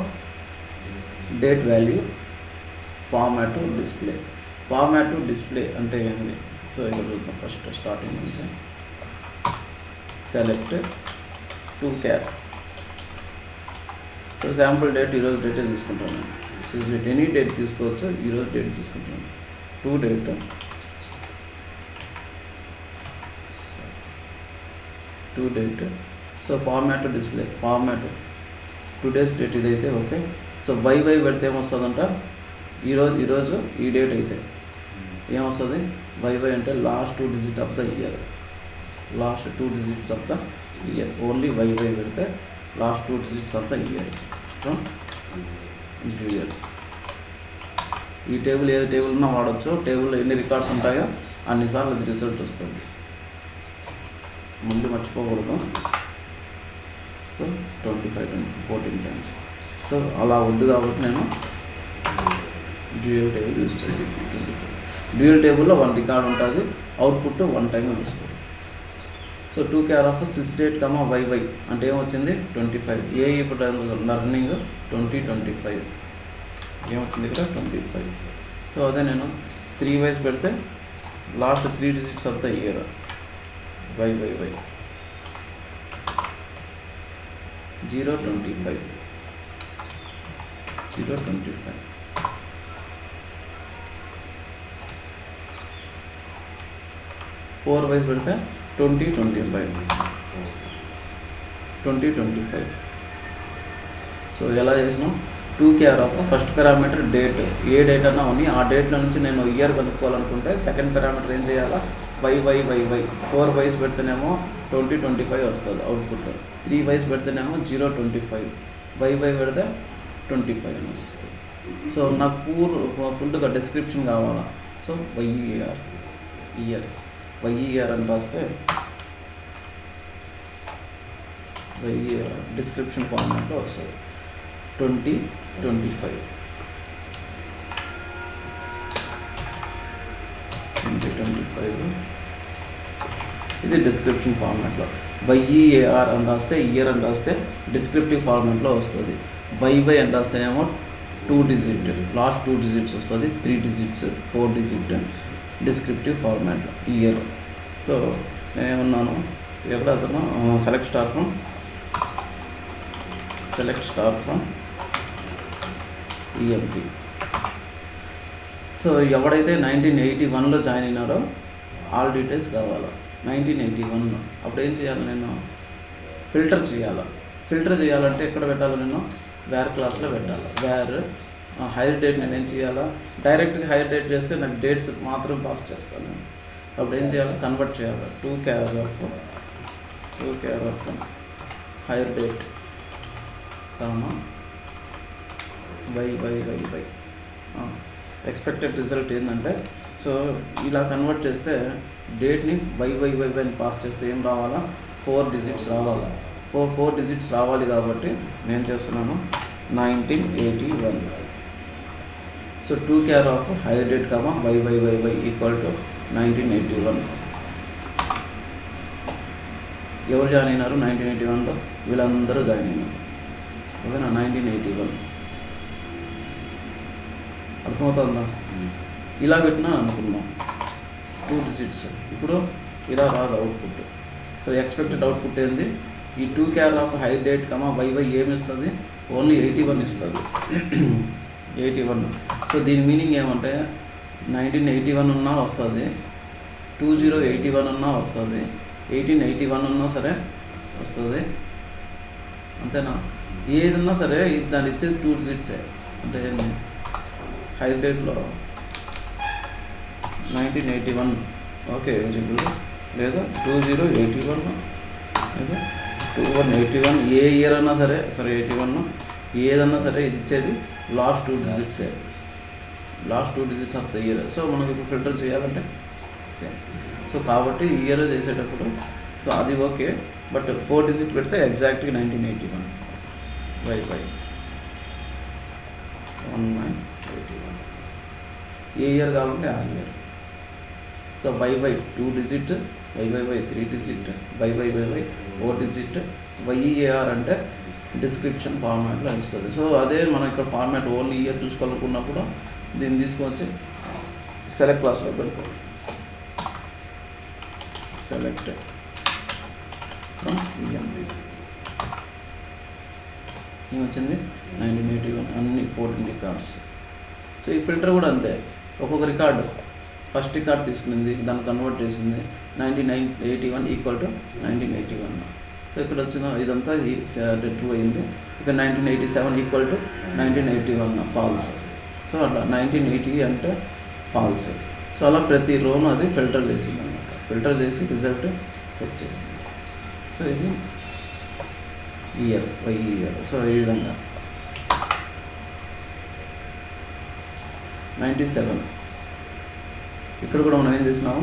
date value format display. Format display అంటే ఏంది? సో ఇక్కడ చూద్దాం. ఫస్ట్ స్టార్టింగ్ నుంచి select to care. So sample date ఈరోజు డేటే తీసుకుంటాను. ఎనీ డేట్ తీసుకోవచ్చు, ఈరోజు డేట్ తీసుకుంటాను. To date. So format display, format today's date ఇదైతే ఓకే. సో వై పెడితే ఏమొస్తుందంట, ఈరోజు ఈ డేట్ అయితే ఏమొస్తుంది? వై అంటే last 2 digits of the year, last 2 digits of the year. Only Y పెడితే last 2 digits of the year from year. ఈ టేబుల్ ఏది టేబుల్ ఉన్నా వాడచ్చు. టేబుల్లో ఎన్ని రికార్డ్స్ ఉంటాయో అన్నిసార్లు అది రిజల్ట్ వస్తుంది. ముందు మర్చిపోకూడదు. So 14 times. సో అలా వద్దు కాబట్టి నేను డ్యూయల్ టేబుల్ యూజ్ చేస్తాను. డ్యూయల్ టేబుల్లో 1 రికార్డ్ ఉంటుంది, అవుట్పుట్ 1 time వస్తుంది. So to care of sys date Y అంటే ఏమొచ్చింది? 25. ఏ ఇప్పుడు రన్నింగ్ 2025 ఏమొచ్చింది ఇక్కడ? 25. సో అదే నేను 3 ways పెడితే last 3 digits of the year Y 025. 4 ways పెడితే 2025. సో ఎలా చేసినాం? To care of first parameter date, ఏ డేట్ అన్నా ఉని ఆ డేట్లో నుంచి నేను ఇయర్ కనుక్కోవాలనుకుంటే సెకండ్ పారామీటర్ ఏం చేయాలా? వై 4 ways పెడితేనేమో 2025 వస్తుంది అవుట్పుట్. 3 పెడితేనేమో 025, వై పెడితే 25 అనేసి వస్తుంది. సో నాకు ఫుల్గా డిస్క్రిప్షన్ కావాలా. సో వైఈఆర్ అని రాస్తే వైఈఆర్ డిస్క్రిప్షన్ ఫార్మాట్లో వస్తుంది 2025. ఇది డిస్క్రిప్షన్ ఫార్మాట్లో. వైఈఏఆర్ అని రాస్తే ఇయర్ అని రాస్తే డిస్క్రిప్టివ్ ఫార్మాట్లో వస్తుంది. వై అని రాస్తేనేమో 2 digit లాస్ట్ 2 digits వస్తుంది, 3 digits 4 digit డిస్క్రిప్టివ్ ఫార్మాట్లో ఇయర్. సో నేనేమన్నాను ఎక్కడ అతను select star from EMP. So ఎవడైతే 1981లో జాయిన్ అయినారో ఆల్ డీటెయిల్స్ కావాలా. 1981 అప్పుడు ఏం చేయాలి, నేను ఫిల్టర్ చేయాలంటే ఎక్కడ పెట్టాలి, నేను వేర్ క్లాస్లో పెట్టాలి. వేర్ హైర్ డేట్ నేను ఏం చేయాలా, డైరెక్ట్గా హైర్ డేట్ చేస్తే నాకు డేట్స్ మాత్రం పాస్ చేస్తాను నేను. అప్పుడు ఏం చేయాలి, కన్వర్ట్ చేయాలి. 2 care of hire date Y expected result ఏంటంటే, సో ఇలా కన్వర్ట్ చేస్తే డేట్ని వై అని పాస్ చేస్తే ఏం రావాలా, 4 digits రావాలా. 4 digits రావాలి కాబట్టి నేను చేస్తున్నాను 1981. So 2 care of hire date Y equal to 1981. ఎవరు జాయిన్ అయినారు 1981లో, వీళ్ళందరూ జాయిన్ అయినారు. ఓకేనా, 1981 అర్థమవుతుందా. ఇలా పెట్టినా అనుకున్నాం 2 digits. ఇప్పుడు ఇలా రాదు అవుట్పుట్. సో ఎక్స్పెక్టెడ్ అవుట్పుట్ ఏంది, ఈ 2 care of hire date Y ఏమి ఇస్తుంది, ఓన్లీ 81 ఇస్తుంది. 81. సో దీని మీనింగ్ ఏమంటే 1981 ఉన్నా వస్తుంది, 2081 ఉన్నా వస్తుంది, 1881 ఉన్నా సరే వస్తుంది. అంతేనా, ఏదన్నా సరే దాన్ని ఇచ్చేది 2 digits. అంటే హైర్ డేట్లో 1981 ఓకే ఎలిజిబుల్, లేదా 2081 లేదా 2181, ఏ ఇయర్ అన్నా సరే 81 ఏదన్నా సరే ఇది ఇచ్చేది last 2 digits of the year. So మనకు ఇప్పుడు ఫిల్టర్ చేయాలంటే సేమ్. సో కాబట్టి ఇయర్ చేసేటప్పుడు సో అది ఓకే, బట్ 4 digits పెడితే ఎగ్జాక్ట్గా 1981 వై 1981 ఏ ఇయర్ కావాలంటే ఆ year. So Y 2 digit, Y 3 digit, Y 4 digit, Y E A R అంటే డిస్క్రిప్షన్ ఫార్మాట్లో ఇస్తుంది. సో అదే మనం ఇక్కడ ఫార్మాట్ ఓన్లీ ఇయర్ చూసుకోవాలనుకున్నప్పుడు దీన్ని తీసుకొచ్చి సెలెక్ట్ క్లాస్లో పెట్టుకోవాలి. సెలెక్ట్ ఫ్రమ్ ఈఎంపీ ఏమొచ్చింది 1981 అన్ని 14 రికార్డ్స్. సో ఈ ఫిల్టర్ కూడా అంతే, ఒక్కొక్క రికార్డు ఫస్ట్ రికార్డ్ తీసుకునింది దాన్ని కన్వర్ట్ చేసింది 1981 ఈక్వల్ టు 1981. సో ఇక్కడ వచ్చిన ఇదంతా ట్రూ అయింది. ఇక్కడ 1987 ఈక్వల్ టు 1981 ఫాల్స్. సో అట్లా 1980 అంటే ఫాల్స్. సో అలా ప్రతి రోను అది ఫిల్టర్ చేసింది అనమాట. ఫిల్టర్ చేసి రిజల్ట్ వచ్చేసింది. సో ఇది ఇయర్ వై ఇయర్. సో ఈ విధంగా 97 ఇక్కడ కూడా మనం ఏం చేసినాము,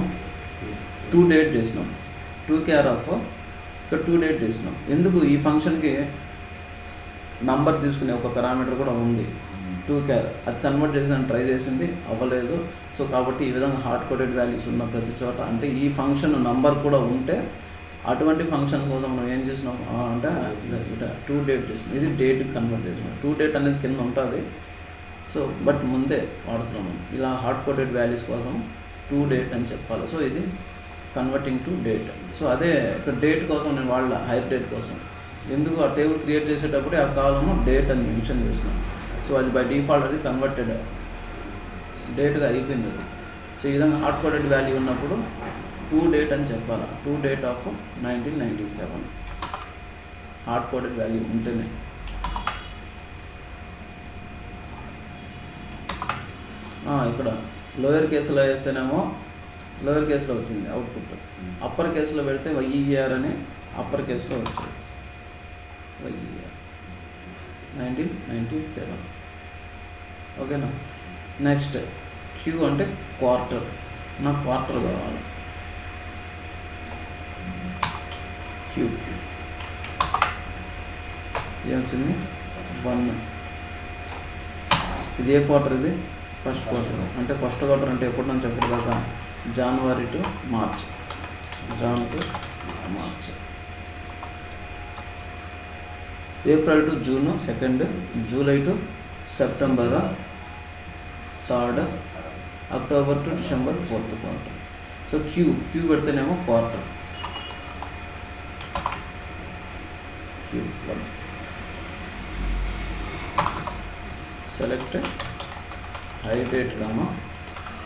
2 date చేసినాం. 2 care of ఇక్కడ 2 date చేసినాం. ఎందుకు ఈ ఫంక్షన్కి నంబర్ తీసుకునే ఒక పారామీటర్ కూడా ఉంది 2 care. అది కన్వర్ట్ చేసి ట్రై చేసింది అవ్వలేదు. సో కాబట్టి ఈ విధంగా హార్డ్ కోడెడ్ వాల్యూస్ ఉన్న ప్రతి చోట అంటే ఈ ఫంక్షన్ నంబర్ కూడా ఉంటే అటువంటి ఫంక్షన్స్ కోసం మనం ఏం చేసినాం అంటే 2 date చేసినాం. ఇది డేట్కి కన్వర్ట్ చేసినాం. 2 date అనేది కింద ఉంటుంది. సో బట్ ముందే వాడుతున్నాము ఇలా హార్డ్ కోడెడ్ వాల్యూస్ కోసం 2 date అని చెప్పాలి. సో ఇది కన్వర్టింగ్ టు డేట్. సో అదే ఇక్కడ డేట్ కోసం నేను వాళ్ళ హైర్ డేట్ కోసం ఎందుకు ఆ టేబుల్ క్రియేట్ చేసేటప్పుడే ఆ కాలము డేట్ అని మెన్షన్ చేసినాం. సో అది బై డిఫాల్ట్ అది కన్వర్టెడ్ డేట్గా అయిపోయింది అది. సో ఈ విధంగా హార్డ్ కోడెడ్ వాల్యూ ఉన్నప్పుడు 2 date అని చెప్పాలి. 2 date of 1997 hard coded value ఉంటేనే. ఇక్కడ లోయర్ కేసులో వేస్తేనేమో లోయర్ కేసులో వచ్చింది అవుట్పుట్. అప్పర్ కేసులో పెడితే వైఈఆర్ అని అప్పర్ కేసులో వచ్చింది. వైఈఆర్ 1997. ఓకేనా. నెక్స్ట్ క్యూ అంటే క్వార్టర్. నాకు క్వార్టర్ కావాలి. క్యూ ఏమొచ్చింది 1. ఇది ఏ క్వార్టర్? ఇది ఫస్ట్ క్వార్టర్. అంటే ఫస్ట్ క్వార్టర్ అంటే ఎప్పటి నుంచి ఎప్పటి దాకా? January to March. Jan to March. April to June 2nd, July to September 3rd, October to December 4th quarter. So Q పెడితేనేమో quarter. Q select hire date comma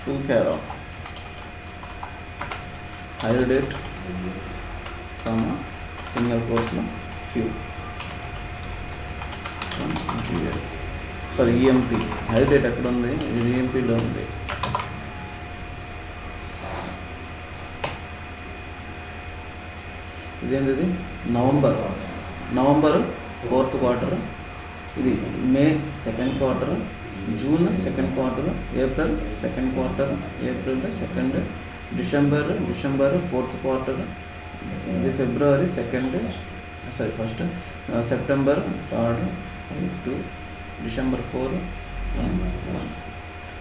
2 care of hire date comma single కోర్స్లో Q. Sorry EMP. Hire date ఎక్కడ ఉంది? ఈఎంపీలో ఉంది. ఇదేంటి? ఇది November 4th quarter. ఇది May 2nd quarter, June 2nd quarter, April 2nd quarter, April 2nd, December 4th quarter, ఇది February 2nd, first, September 3rd, 2, December 4, 1.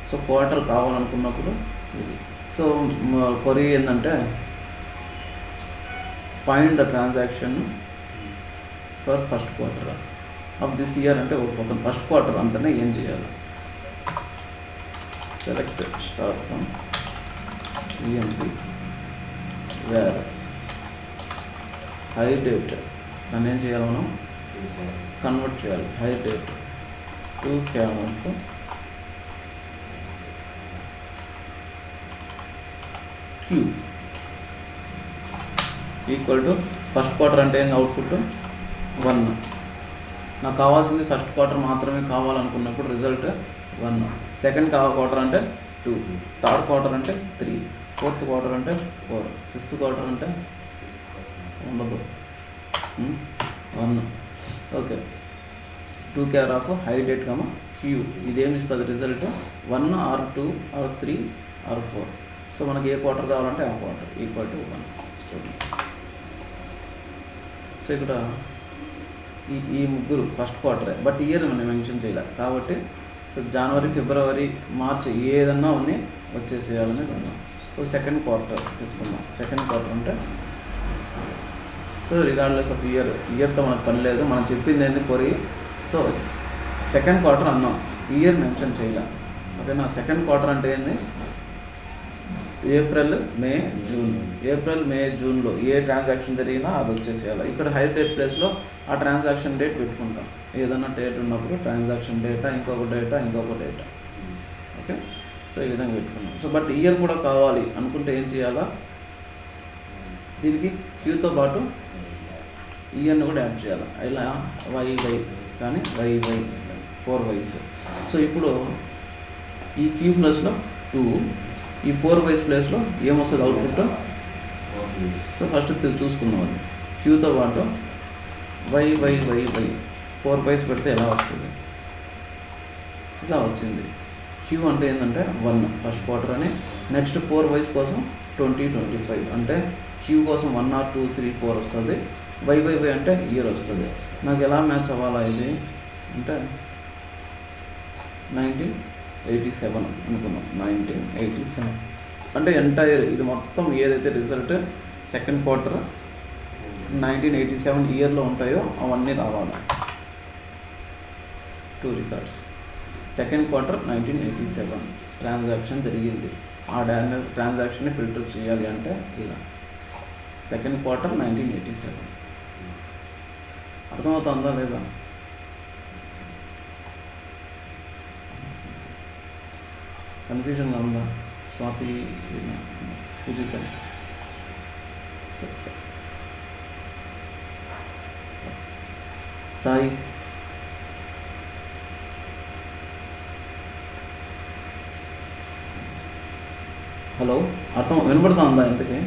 So quarter కావాలనుకున్నప్పుడు ఇది. సో కొరీ ఏంటంటే find the transaction for first quarter of this year. అంటే ఒక first quarter అంటేనే ఏం చేయాలి? Select start from EMP where hire date. దాన్ని ఏం చేయాలి? మనం కన్వర్ట్ చేయాలి. Hire date 2 care of Q equal to first quarter అంటే ఏంది? అవుట్పుట్ 1. నాకు కావాల్సింది ఫస్ట్ క్వార్టర్ మాత్రమే కావాలనుకున్నప్పుడు రిజల్ట్ 1. సెకండ్ క్వార్టర్ అంటే 2, థర్డ్ క్వార్టర్ అంటే 3, ఫోర్త్ క్వార్టర్ అంటే 4, ఫిఫ్త్ క్వార్టర్ అంటే ఉండదు 1. Okay. 2 care of hire date comma Q. ఇదేమి ఇస్తుంది రిజల్ట్? 1 or 2 or 3 or 4. సో మనకి ఏ క్వార్టర్ కావాలంటే ఆ క్వార్టర్ ఈక్వల్ టు 1. చూడండి. సో ఇక్కడ ఈ ముగ్గురు ఫస్ట్ క్వార్టరే, బట్ ఇయర్ మనం మెన్షన్ చేయలేదు కాబట్టి సో జనవరి, ఫిబ్రవరి, మార్చ్ ఏదన్నా ఉన్నాయి వచ్చేసేయాలని అన్నాం. సో సెకండ్ క్వార్టర్ తీసుకుందాం. సెకండ్ క్వార్టర్ అంటే సో రిగార్డ్లెస్ ఆఫ్ ఇయర్తో మనకు పని లేదు. మనం చెప్పింది ఏంది కొరి. సో సెకండ్ క్వార్టర్ అన్నాం, ఇయర్ మెన్షన్ చేయలే. ఓకేనా. సెకండ్ క్వార్టర్ అంటే ఏంది? ఏప్రిల్, మే, జూన్. ఏప్రిల్, మే, జూన్లో ఏ ట్రాన్సాక్షన్ జరిగినా అది వచ్చేసేయాలి. ఇక్కడ హైర్ డేట్ ప్లేస్లో ఆ ట్రాన్సాక్షన్ డేట్ పెట్టుకుంటాం. ఏదైనా డేట్ ఉన్నప్పుడు ట్రాన్సాక్షన్ డేటా, ఇంకొక డేటా. ఓకే. సో ఈ విధంగా పెట్టుకున్నాం. సో బట్ ఇయర్ కూడా కావాలి అనుకుంటే ఏం చేయాలా? దీనికి క్యూతో పాటు ఇయర్ని కూడా యాడ్ చేయాలి. ఇలా వై కానీ వై 4 వైస్. సో ఇప్పుడు ఈ క్యూ ప్లస్లో 2, ఈ 4 వైస్ ప్లేస్లో ఏమొస్తుంది అవుట్పుట్? సో ఫస్ట్ చూసుకుందాం. అది క్యూతో పాటు వై 4 వైస్ పెడితే ఎలా వస్తుంది? ఇలా వచ్చింది. క్యూ అంటే ఏంటంటే 1 ఫస్ట్ క్వార్టర్ అని. నెక్స్ట్ 4 వైస్ కోసం 2025 అంటే క్యూ కోసం 1 or 2, 3, 4 వస్తుంది. వై అంటే ఇయర్ వస్తుంది. నాకు ఎలా మ్యాచ్ అవ్వాలా ఇది అంటే 1987 అనుకున్నాం. 1987 అంటే ఎంటైర్ ఇది మొత్తం ఏదైతే రిజల్ట్ సెకండ్ క్వార్టర్ 1987 ఇయర్లో ఉంటాయో అవన్నీ రావాలి. 2 రికార్డ్స్. సెకండ్ క్వార్టర్ 1987 ట్రాన్సాక్షన్ జరిగింది. ఆ ట్రాన్సాక్షన్ని ఫిల్టర్ చేయాలి అంటే ఇలా సెకండ్ క్వార్టర్ 1987. అర్థమవుతుందా లేదా? కన్ఫ్యూజన్గా ఉందా? స్వాతి, పూజిత, సాయి, హలో. వినపడుతుందా ఇంతకీ?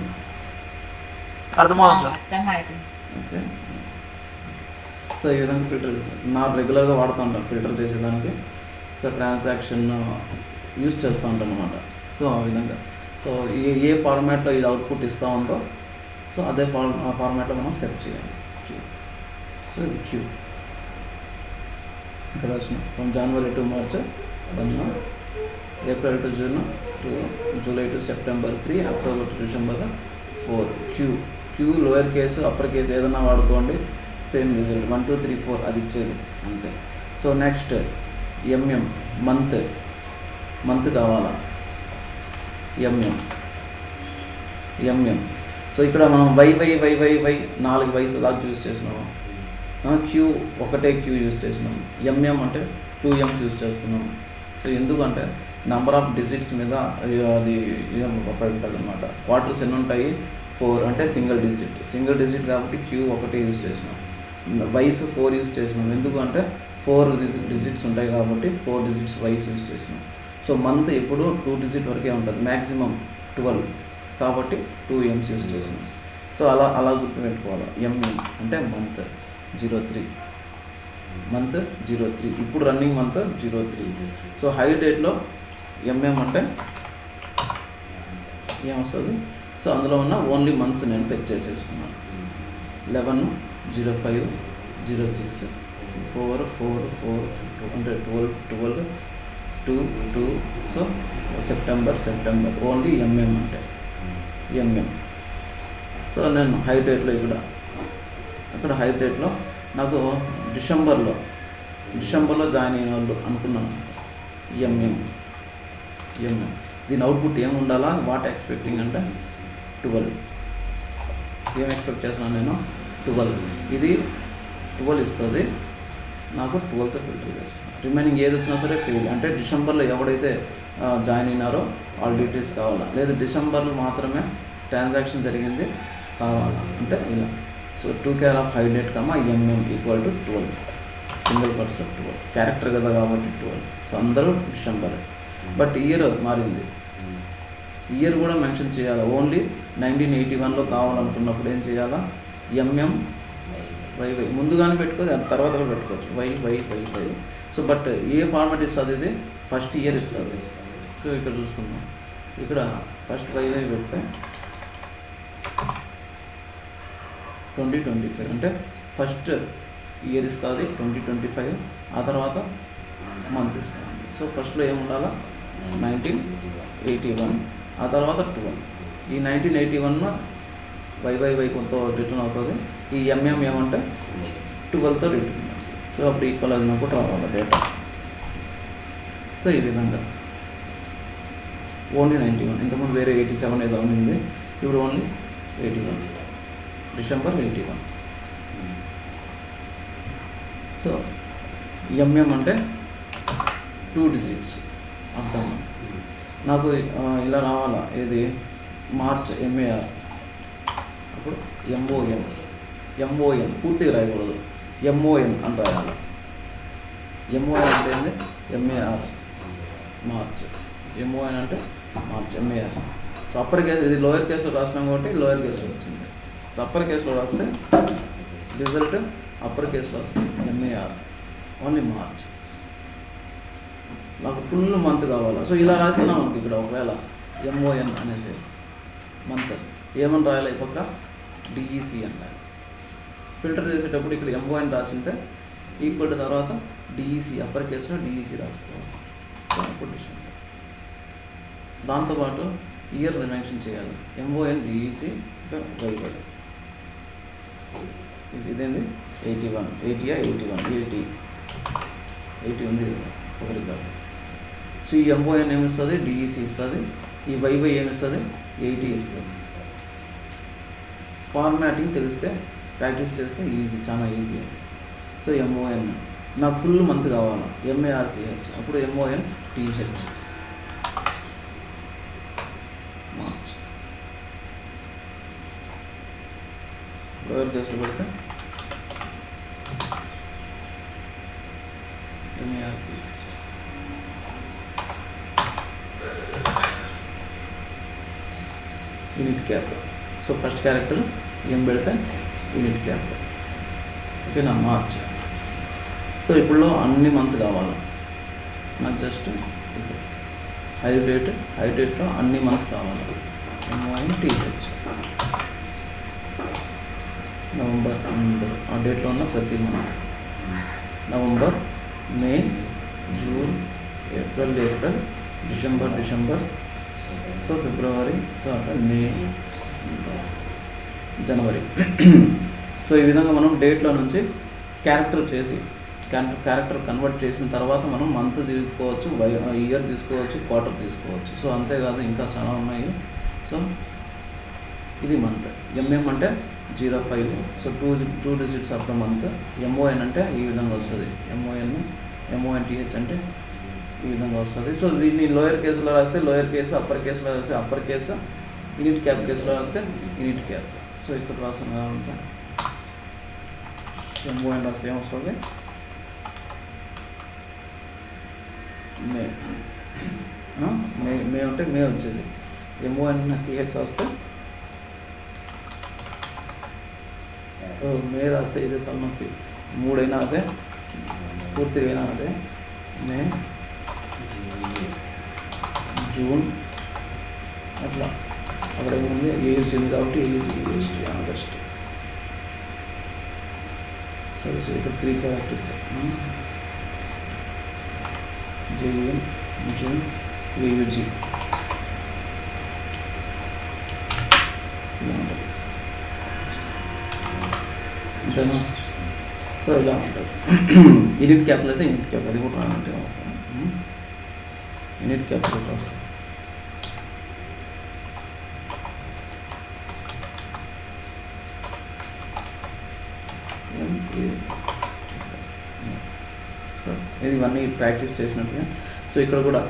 అర్థమవుతుంది. ఓకే. సో ఈ విధంగా ఫిల్టర్ చేస్తాను. నా రెగ్యులర్గా వాడుతూ ఉంటాను ఫిల్టర్ చేసేదానికి. సో ట్రాన్సాక్షన్ యూజ్ చేస్తూ ఉంటాం అన్నమాట. సో ఆ విధంగా సో ఏ ఫార్మాట్లో ఇది అవుట్పుట్ ఇస్తూ ఉందో సో అదే ఆ ఫార్మాట్లో మనం సెట్ చేయాలి. క్యూ. సో ఇది క్యూ ఇక్కడ వచ్చిన from January to March 1, April to June 2, July to September 3, October to December 4. Q lower case upper case ఏదైనా వాడుకోండి, సేమ్ రిజల్ట్ 1 2 3 4 అది ఇచ్చేది అంతే. సో నెక్స్ట్ ఎంఎం మంత్ కావాలా, ఎంఎం. సో ఇక్కడ మనం వై 4 వైస్ దాకా యూజ్ చేసినాము. క్యూ ఒకటే క్యూ యూజ్ చేసినాము. ఎంఎం అంటే 2 M's యూజ్ చేస్తున్నాము. సో ఎందుకంటే నెంబర్ ఆఫ్ డిజిట్స్ మీద అది ఉపయోగపడుతుంది అనమాట. క్వార్టర్స్ ఎన్ని ఉంటాయి, 4 అంటే సింగిల్ డిజిట్ కాబట్టి క్యూ ఒకటే యూజ్ చేసినాం. వైస్ 4 యూజ్ చేసినాం, ఎందుకంటే 4 డిజిట్స్ ఉంటాయి కాబట్టి 4 డిజిట్స్ వైస్ యూజ్ చేసినాం. సో మంత్ ఎప్పుడు 2 డిజిట్ వరకే ఉంటుంది, మ్యాక్సిమం 12 కాబట్టి 2 M's యూజ్ చేసినాం. సో అలా గుర్తుపెట్టుకోవాలి. ఎంఎం అంటే మంత్ 03, ఇప్పుడు రన్నింగ్ మంత్ 03. సో హై డేట్లో ఎంఎం అంటే ఏమొస్తుంది, సో అందులో ఉన్న ఓన్లీ మంత్స్ నేను ఫెచ్ చేసేసుకున్నాను. 11, 05, 06, 4, 4, 4 అంటే 12, 2. సో సెప్టెంబర్ ఓన్లీ ఎంఎం అంటే ఎంఎం. సో నేను హై డేట్లో అక్కడ హై డేట్లో నాకు డిసెంబర్లో జాయిన్ అయిన వాళ్ళు అనుకున్నాను. ఎంఎం దీని అవుట్పుట్ ఏమి ఉండాలా, వాట్ ఎక్స్పెక్టింగ్ అంటే 12. ఏం ఎక్స్పెక్ట్ చేస్తున్నాను నేను, 12. ఇది 12 ఇస్తుంది, నాకు 12తో ఫిల్టర్ చేస్తాను. రిమైనింగ్ ఏది వచ్చినా సరే ఫెయిల్. అంటే డిసెంబర్లో ఎవడైతే జాయిన్ అయినారో వాళ్ళ డీటెయిల్స్ కావాలా, లేదా డిసెంబర్లో మాత్రమే ట్రాన్సాక్షన్ జరిగింది కావాలా అంటే ఇలా. So 2 care of high date, MM equal to 12, single person 12, character కదా కాబట్టి 12. సో అందరూ డిసెంబర్. బట్ ఇయర్ మారింది, ఇయర్ కూడా మెన్షన్ చేయాలి. ఓన్లీ 1981లో కావాలనుకున్నప్పుడు ఏం చేయాలా, ఎంఎం వై ముందుగానే పెట్టుకోవచ్చు, తర్వాత కూడా పెట్టుకోవచ్చు, వై. సో బట్ ఏ ఫార్మాట్ ఇస్తుంది, ఇది ఫస్ట్ ఇయర్ ఇస్తుంది. సో ఇక్కడ చూసుకుందాం, ఇక్కడ ఫస్ట్ వై పెడితే 2025 అంటే ఫస్ట్ ఇయర్ ఇస్తుంది 2025, ఆ తర్వాత మంత్ ఇస్తుంది. సో ఫస్ట్లో ఏముండాలా 1981, ఆ తర్వాత 12. ఈ 1981 వై కొంత రిటర్న్ అవుతుంది. ఈ ఎంఎం ఏమంటే 12తో రిటర్న్. సో అప్పుడు ఈక్వల్ అయినప్పుడు రావాలి డేటా. సో ఈ విధంగా ఓన్లీ 91, ఇంతకుముందు వేరే 87 ఏదో ఉంది, ఇప్పుడు ఓన్లీ 81, డిసెంబర్ 81. సో ఎంఎం అంటే 2 డిజిట్స్ అర్థం. నాకు ఇలా రావాలా, ఏది మార్చ్ ఎంఏఆర్, అప్పుడు ఎంఓఎన్ పూర్తిగా రాయకూడదు, ఎంఓఎన్ అని రాయాలి. ఎంఓఎన్ అంటే ఏంది, ఎంఏఆర్ మార్చ్, ఎంఓఎన్ అంటే March MAR. So upper case, ఇది లోయర్ కేసులో రాసినాం కాబట్టి లోయర్ కేసులో వచ్చింది. సో అప్పర్ కేసులో రాస్తే రిజల్ట్ అప్పర్ కేసులో వస్తుంది, ఎంఏఆర్ ఓన్లీ మార్చ్. నాకు ఫుల్ మంత్ కావాలా. సో ఇలా రాసినా మనకి ఇక్కడ ఒకవేళ ఎంఓఎన్ అనేసి మంత్ ఏమని రాయాలి, ఈ పక్క డిఈసి అని రాయాలి. ఫిల్టర్ చేసేటప్పుడు ఇక్కడ ఎంఓఎన్ రాసింటే ఈక్వల్ తర్వాత డిఈసి అప్పర్ కేసులో డిఈసి రాసుకోవాలి. సో అప్పుడు డిసెంబర్. దాంతోపాటు ఇయర్ మెన్షన్ చేయాలి, ఎంఓఎన్ డిఈసి వై. ఇదేంది 81, 80 ఉంది ఒకరికి కాదు. సో ఈ ఎంఓఎన్ ఏమిస్తుంది, డిఈసి ఇస్తుంది. ఈ వై ఏమిస్తుంది, 80 ఇస్తుంది. ఫార్మాటింగ్ తెలిస్తే ప్రాక్టీస్ చేస్తే ఈజీ, చాలా ఈజీ. సో ఎంఓఎన్ నాకు ఫుల్ మంత్ కావాలా, ఎంఏఆర్సిహెచ్, అప్పుడు ఎంఓఎన్ టీహెచ్ మార్చ్. లోయర్ కేసులో పెడితే ఎంఏఆర్సిహెచ్. Unit cap. So first character ఏం పెడితే యూనిట్ క్యాప్. ఓకేనా, మార్చ్. సో ఇప్పుడు అన్ని మంత్స్ కావాలి నాకు, జస్ట్ హై డేట్లో అన్ని మంత్స్ కావాలి. MONTH నవంబర్ అందరూ ఆ డేట్లో ఉన్న ప్రతి మంత్. నవంబర్, మే, June, April, December, so February, so అట్లా మే, జనవరి. సో ఈ విధంగా మనం డేట్లో నుంచి క్యారెక్టర్ కన్వర్ట్ చేసిన తర్వాత మనం మంత్ తీసుకోవచ్చు, ఇయర్ తీసుకోవచ్చు, క్వార్టర్ తీసుకోవచ్చు. సో అంతేకాదు ఇంకా చాలా ఉన్నాయి. సో ఇది మంత్. MM అంటే 05. So two digits of the month. MON అంటే ఈ విధంగా వస్తుంది. MONTH అంటే ఈ విధంగా వస్తుంది. సో దీన్ని లోయర్ కేసులో రాస్తే లోయర్ కేసు, అప్పర్ కేసులో రాస్తే అప్పర్ కేసు, యూనిట్ క్యాప్ కేసులో రాస్తే యూనిట్ క్యాప్. సో ఇక్కడ రాసాను కావాలంటే MON రాస్తే ఏమొస్తుంది, మే అంటే మే వచ్చేది. MON TH వస్తే మే రాస్తే ఇదే తలనొప్పి. 3 అయినా అదే, పూర్తిగా అయినా అదే. మే, జూన్ అట్లా అక్కడ ఏముంది ఏజ్ ఉంది కాబట్టి AGST ఆగస్ట్. సరే సరే ఇక్కడ 3 క్యారెక్టర్స్. JUN, జూన్, VUG ఇలా ఉంటుంది. అంతేనా? సో ఇలా ఉంటుంది. యూనిట్ క్యాప్లో అయితే యూనిట్ క్యాప్ అది కూడా రానంటే యూనిట్ క్యాప్ కూడా వస్తుంది. సో ఇది ఇవన్నీ ప్రాక్టీస్ చేసినట్టుగా. సో ఇక్కడ కూడా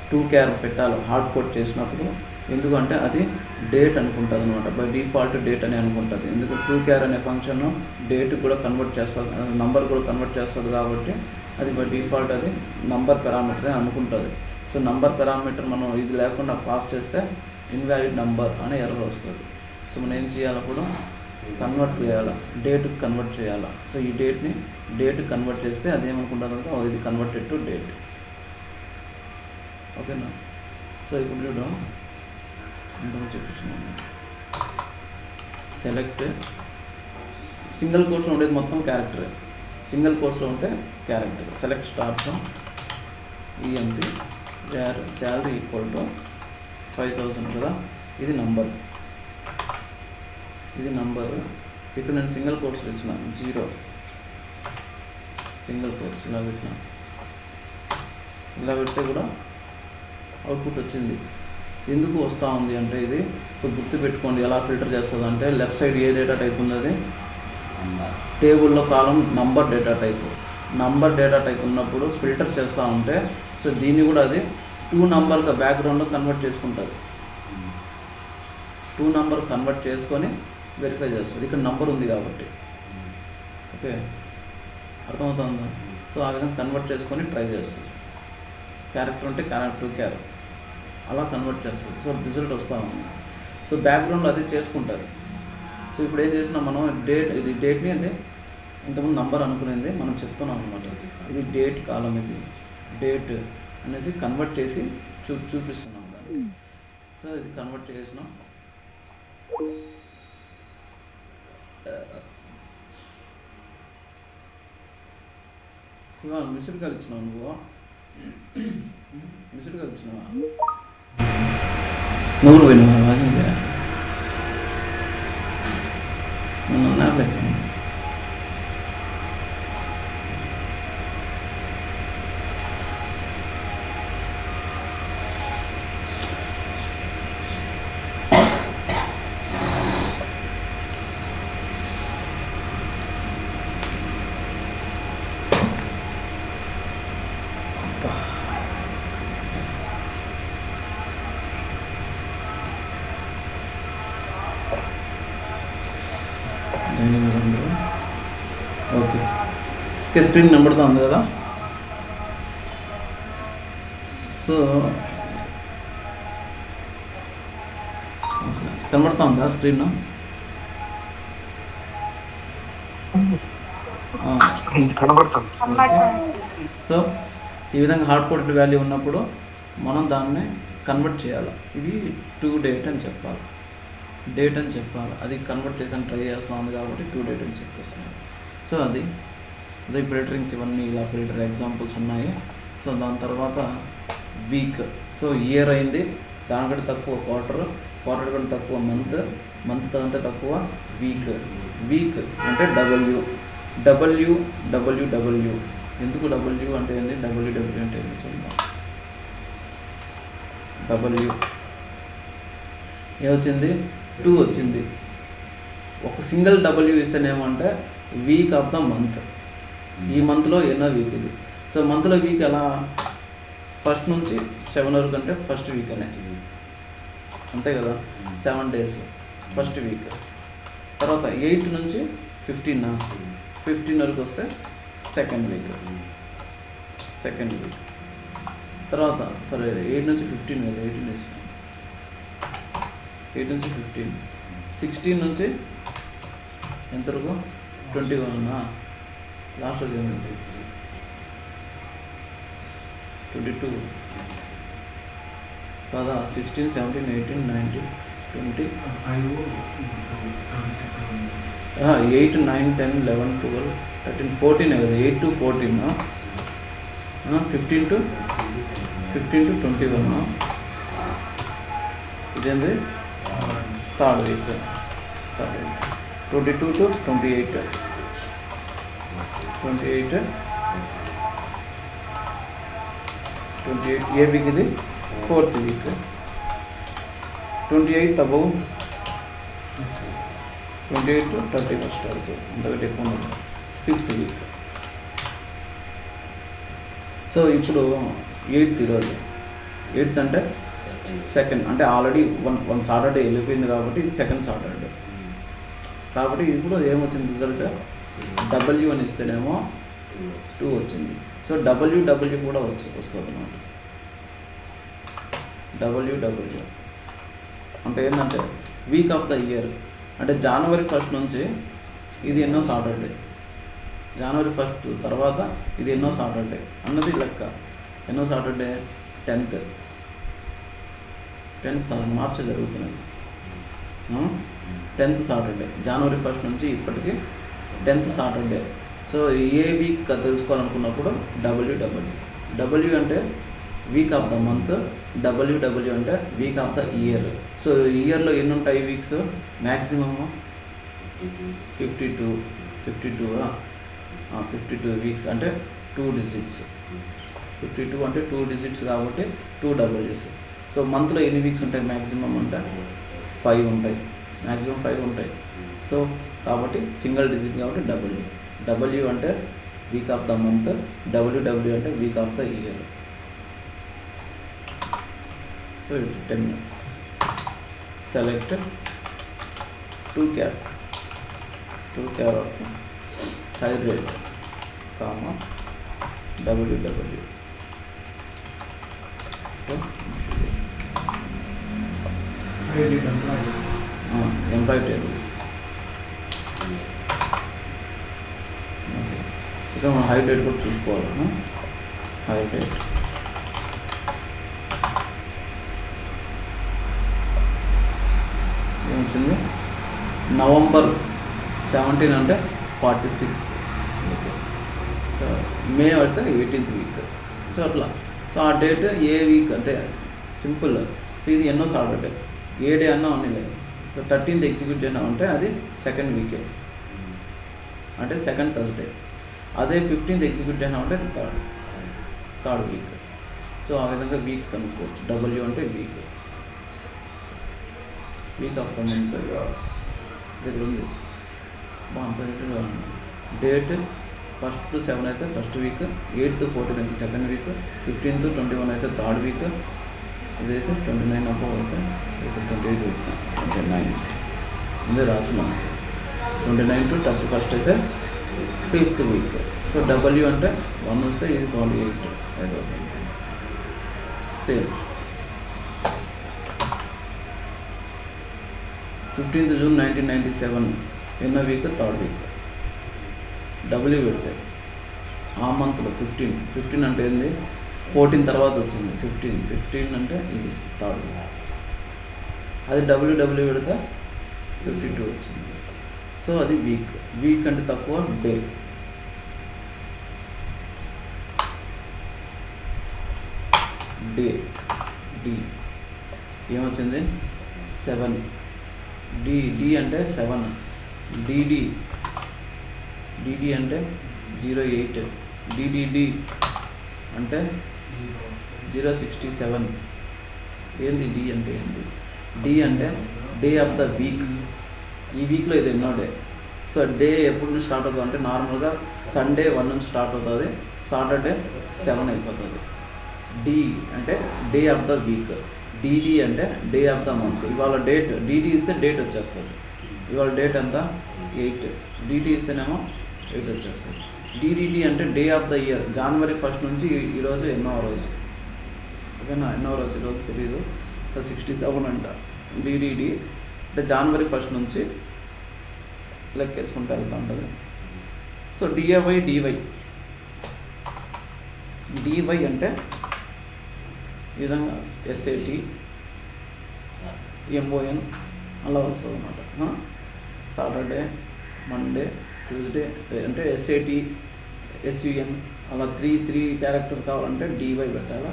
2 క్యార్ పెట్టాలి హార్డ్ కోడ్ చేసినప్పుడు. ఎందుకంటే అది డేట్ అనుకుంటుంది అనమాట, బై డిఫాల్ట్ డేట్ అని అనుకుంటుంది. ఎందుకు 2 క్యార్ అనే ఫంక్షన్ డేట్ కూడా కన్వర్ట్ చేస్తుంది, నంబర్ కూడా కన్వర్ట్ చేస్తుంది కాబట్టి అది బై డిఫాల్ట్ అది నంబర్ పారామీటర్ అని అనుకుంటుంది. సో నంబర్ పారామీటర్ మనం ఇది లేకుండా పాస్ చేస్తే ఇన్వాలిడ్ నంబర్ అనే ఎర్రర్ వస్తుంది. సో మనం ఏం చేయాలి, అప్పుడు కన్వర్ట్ చేయాలి, డేట్కి కన్వర్ట్ చేయాలి. సో ఈ డేట్ కన్వర్ట్ చేస్తే అదేమనుకుంటుంది అంటే ఇది కన్వర్టెడ్ టు డేట్. ఓకేనా? సో ఇప్పుడు చూద్దాం, ఇంతకు చూపించాను. సెలెక్ట్ సింగిల్ కోర్స్లో ఉండేది మొత్తం క్యారెక్టర్, సింగిల్ కోర్స్లో ఉంటే character. Select star from EMP wear salary equal to 5000 కదా. ఇది నంబర్, ఇది నంబర్. ఇక్కడ నేను సింగిల్ కోర్స్లో ఇచ్చిన 0 సింగిల్ కోర్స్ ఇలా పెట్టిన. ఇలా పెడితే కూడా అవుట్పుట్ వచ్చింది. ఎందుకు వస్తూ ఉంది అంటే ఇది సో గుర్తుపెట్టుకోండి. ఎలా ఫిల్టర్ చేస్తుంది అంటే లెఫ్ట్ సైడ్ ఏ డేటా టైప్ ఉంది, అది టేబుల్లో column number data type. Number data type ఉన్నప్పుడు ఫిల్టర్ చేస్తూ ఉంటే సో దీన్ని కూడా అది 2 నంబర్గా బ్యాక్గ్రౌండ్లో కన్వర్ట్ చేసుకుంటుంది. 2 నంబర్ కన్వర్ట్ చేసుకొని వెరిఫై చేస్తుంది. ఇక్కడ నంబర్ ఉంది కాబట్టి. ఓకే, అర్థమవుతుందా? సో ఆ విధంగా కన్వర్ట్ చేసుకొని ట్రై చేస్తుంది. క్యారెక్టర్ ఉంటే క్యారెక్టర్ క్యార్ అలా కన్వర్ట్ చేస్తుంది. సో రిజల్ట్ వస్తూ ఉంది. సో బ్యాక్గ్రౌండ్లో అది చేసుకుంటుంది. సో ఇప్పుడు ఏం చేసినా మనం ఇది డేట్ని అదే ఇంతకుముందు నంబర్ అనుకునేది మనం చెప్తున్నాం అనమాట. ఇది డేట్ కాలం, ఇది డేట్ అనేసి కన్వర్ట్ చేసి చూపిస్తున్నాం దాన్ని. సో ఇది కన్వర్ట్ చేసినాం. శివ మిస్డ్ కాల్ ఇచ్చినావు, నువ్వు మిస్డ్ కాల్ ఇచ్చినావా? నువ్వు పోయినావా? వాకింగ్గా నన్ను అన్నారు. ఓకే ఓకే, స్క్రీన్ కనబడుతూ ఉంది కదా. సో కనబడుతూ ఉందా స్క్రీన్? కనబడుతుంది. సో ఈ విధంగా హార్డ్ కోడెడ్ వాల్యూ ఉన్నప్పుడు మనం దాన్ని కన్వర్ట్ చేయాలి. ఇది టు డేట్ అని చెప్పాలి, డేట్ అని చెప్పాలి. అది కన్వర్ట్ చేసాను ట్రై చేస్తుంది కాబట్టి టు డేట్ అని చెప్పేస్తున్నాను. సో అది ఫిల్టరింగ్స్ ఇవన్నీ ఇలా ఫిల్టర్ ఎగ్జాంపుల్స్ ఉన్నాయి. సో దాని తర్వాత వీక్. సో ఇయర్ అయింది, దానికంటే తక్కువ క్వార్టర్, క్వార్టర్ కంటే తక్కువ మంత్, మంత్ కంటే తక్కువ వీక్. వీక్ అంటే డబ్ల్యూ. ఎందుకు డబ్ల్యూ అంటే ఏంది, డబ్ల్యూ అంటే ఏంది చూద్దాం. డబ్ల్యూ ఏమొచ్చింది, 2 వచ్చింది. ఒక సింగిల్ డబ్ల్యూ ఇస్తేనేమంటే వీక్ ఆఫ్ ద మంత్. ఈ మంత్లో ఎన్నో వీక్ ఇది. సో మంత్లో వీక్ ఎలా, 1st నుంచి 7 వరకు అంటే ఫస్ట్ వీక్ అనే, అంతే కదా, 7 days ఫస్ట్ వీక్. తర్వాత 8 నుంచి 15 వరకు వస్తే సెకండ్ వీక్. తర్వాత సరే 8 నుంచి 15 కదా, 18 days, 8 నుంచి 15, 16 నుంచి ఎంతవరకు 21. లాస్ట్ రోజు ఏమైంది, 22 కదా, 16, 17, 18, 19, 20, 8, 9, 10, 11, 12, 13, 14 కదా, 8 to 14, 15 to 21. ఇదేంది third week. 22 to 28, 28 A week ఇది, 4th week. 28 above 28 to 31st వరకు, అంతకంటే ఎక్కువ ఉండదు. 5th week. సో ఇప్పుడు 8th ఈరోజు, 8th అంటే సెకండ్, అంటే ఆల్రెడీ వన్ సాటర్డే వెళ్ళిపోయింది కాబట్టి ఇది సెకండ్ సాటర్డే. కాబట్టి ఇప్పుడు ఏమొచ్చింది రిజల్ట్, డబ్ల్యూ అని ఇస్తేనేమో 2 వచ్చింది. సో డబ్ల్యూ కూడా వస్తుంది అన్నమాట. డబ్ల్యూ అంటే ఏంటంటే వీక్ ఆఫ్ ద ఇయర్. అంటే January 1st నుంచి ఇది ఎన్నో సాటర్డే, January 1st తర్వాత ఇది ఎన్నో సాటర్డే అన్నది లెక్క. ఎన్నో సాటర్డే, 10th మార్చి జరుగుతున్నది. 10th సాటర్డే, January 1st నుంచి ఇప్పటికి 10th సాటర్డే. సో ఏ వీక్ తెలుసుకోవాలనుకున్నప్పుడు డబ్ల్యూ అంటే week of the month, W అంటే week of the year. So ఇయర్లో ఎన్ని ఉంటాయి వీక్స్, మ్యాక్సిమమ్ 52 వీక్స్ అంటే 2 digits. 52 అంటే 2 digits కాబట్టి 2 W's. సో మంత్లో ఎన్ని వీక్స్ ఉంటాయి మ్యాక్సిమం అంటే 5 ఉంటాయి, మ్యాక్సిమం 5 ఉంటాయి. సో కాబట్టి సింగిల్ డిజిట్ కాబట్టి డబ్ల్యూ అంటే week of the month, W అంటే week of the year. So 10 select 2 char of hire date comma W. Employee table. ఇక్కడ మనం హై రేట్ కూడా చూసుకోవాలి. హై రేట్ ఏమొచ్చింది, November 17 అంటే 46th. సో మే అయితే 18th వీక్. సో అట్లా. సో ఆ డేట్ ఏ వీక్ అంటే సింపుల్. సో ఇది ఎన్నో సాటర్డే, ఏ డే అన్నా అన్నీ లేదు. సో 13th ఎగ్జిక్యూట్ అయినా ఉంటే అది సెకండ్ వీకే, అంటే సెకండ్ థర్స్డే. అదే 15th ఎగ్జిక్యూట్ అయినా ఉంటే థర్డ్ వీక్. సో ఆ విధంగా వీక్స్ కనుక్కోవచ్చు. డబ్ల్యూ అంటే వీక్ ఆఫ్ ద మంత్ దగ్గర ఉంది. అంత డేట్ 1st to 7 అయితే ఫస్ట్ వీక్, 8th to 14 అయితే సెకండ్ వీక్, 15th to 21 అయితే థర్డ్ వీక్, ఇదైతే 29 అబౌవ్ అయితే 28 వీక్, 29 ముందే రాసినాం. 29 to 31st అయితే 5th వీక్. సో డబ్ల్యూ అంటే 1 వస్తే ఇది 28 సేమ్. 15th June 1997 ఎన్నో వీక్? Third week. డబ్ల్యూ పెడితే ఆ మంత్లో 15 అంటే ఏంది? 14 తర్వాత వచ్చింది 15 అంటే ఇది థర్డ్ వీక్. అది డబ్ల్యూ పెడితే 52 వచ్చింది. సో అది వీక్ అంటే తక్కువ, డే. డి ఏమొచ్చింది? 7. డి అంటే 7. డిడి అంటే 08. డిడిడి అంటే 067. ఏంది డి అంటే? ఏంది డి అంటే? Day of the week. ఈ వీక్లో ఇది ఎన్నో డే? సో డే ఎప్పుడు నుంచి స్టార్ట్ అవుతుంది అంటే నార్మల్గా సండే 1 నుంచి స్టార్ట్ అవుతుంది, సాటర్డే 7 అయిపోతుంది. డి అంటే day of the week. DD అంటే డే ఆఫ్ ద మంత్. ఇవాళ డేట్ డిడి ఇస్తే డేట్ వచ్చేస్తుంది. ఇవాళ డేట్ ఎంత? 8. డిడి ఇస్తేనేమో 8 వచ్చేస్తుంది. డిడిడి అంటే డే ఆఫ్ ద ఇయర్. జనవరి 1 నుంచి ఈరోజు ఎన్నో రోజు? ఓకేనా? ఎన్నో రోజు ఈరోజు తెలీదు. 67 అంట. డిడిడి అంటే జనవరి 1 నుంచి లెక్కేసుకుంటూ వెళ్తూ ఉంటుంది. సో డివై అంటే ఈ విధంగా SAT MON అలా వస్తుంది అన్నమాట. సాటర్డే, మండే, ట్యూస్డే అంటే SAT SUN అలా త్రీ క్యారెక్టర్స్ కావాలంటే DY పెట్టాలా.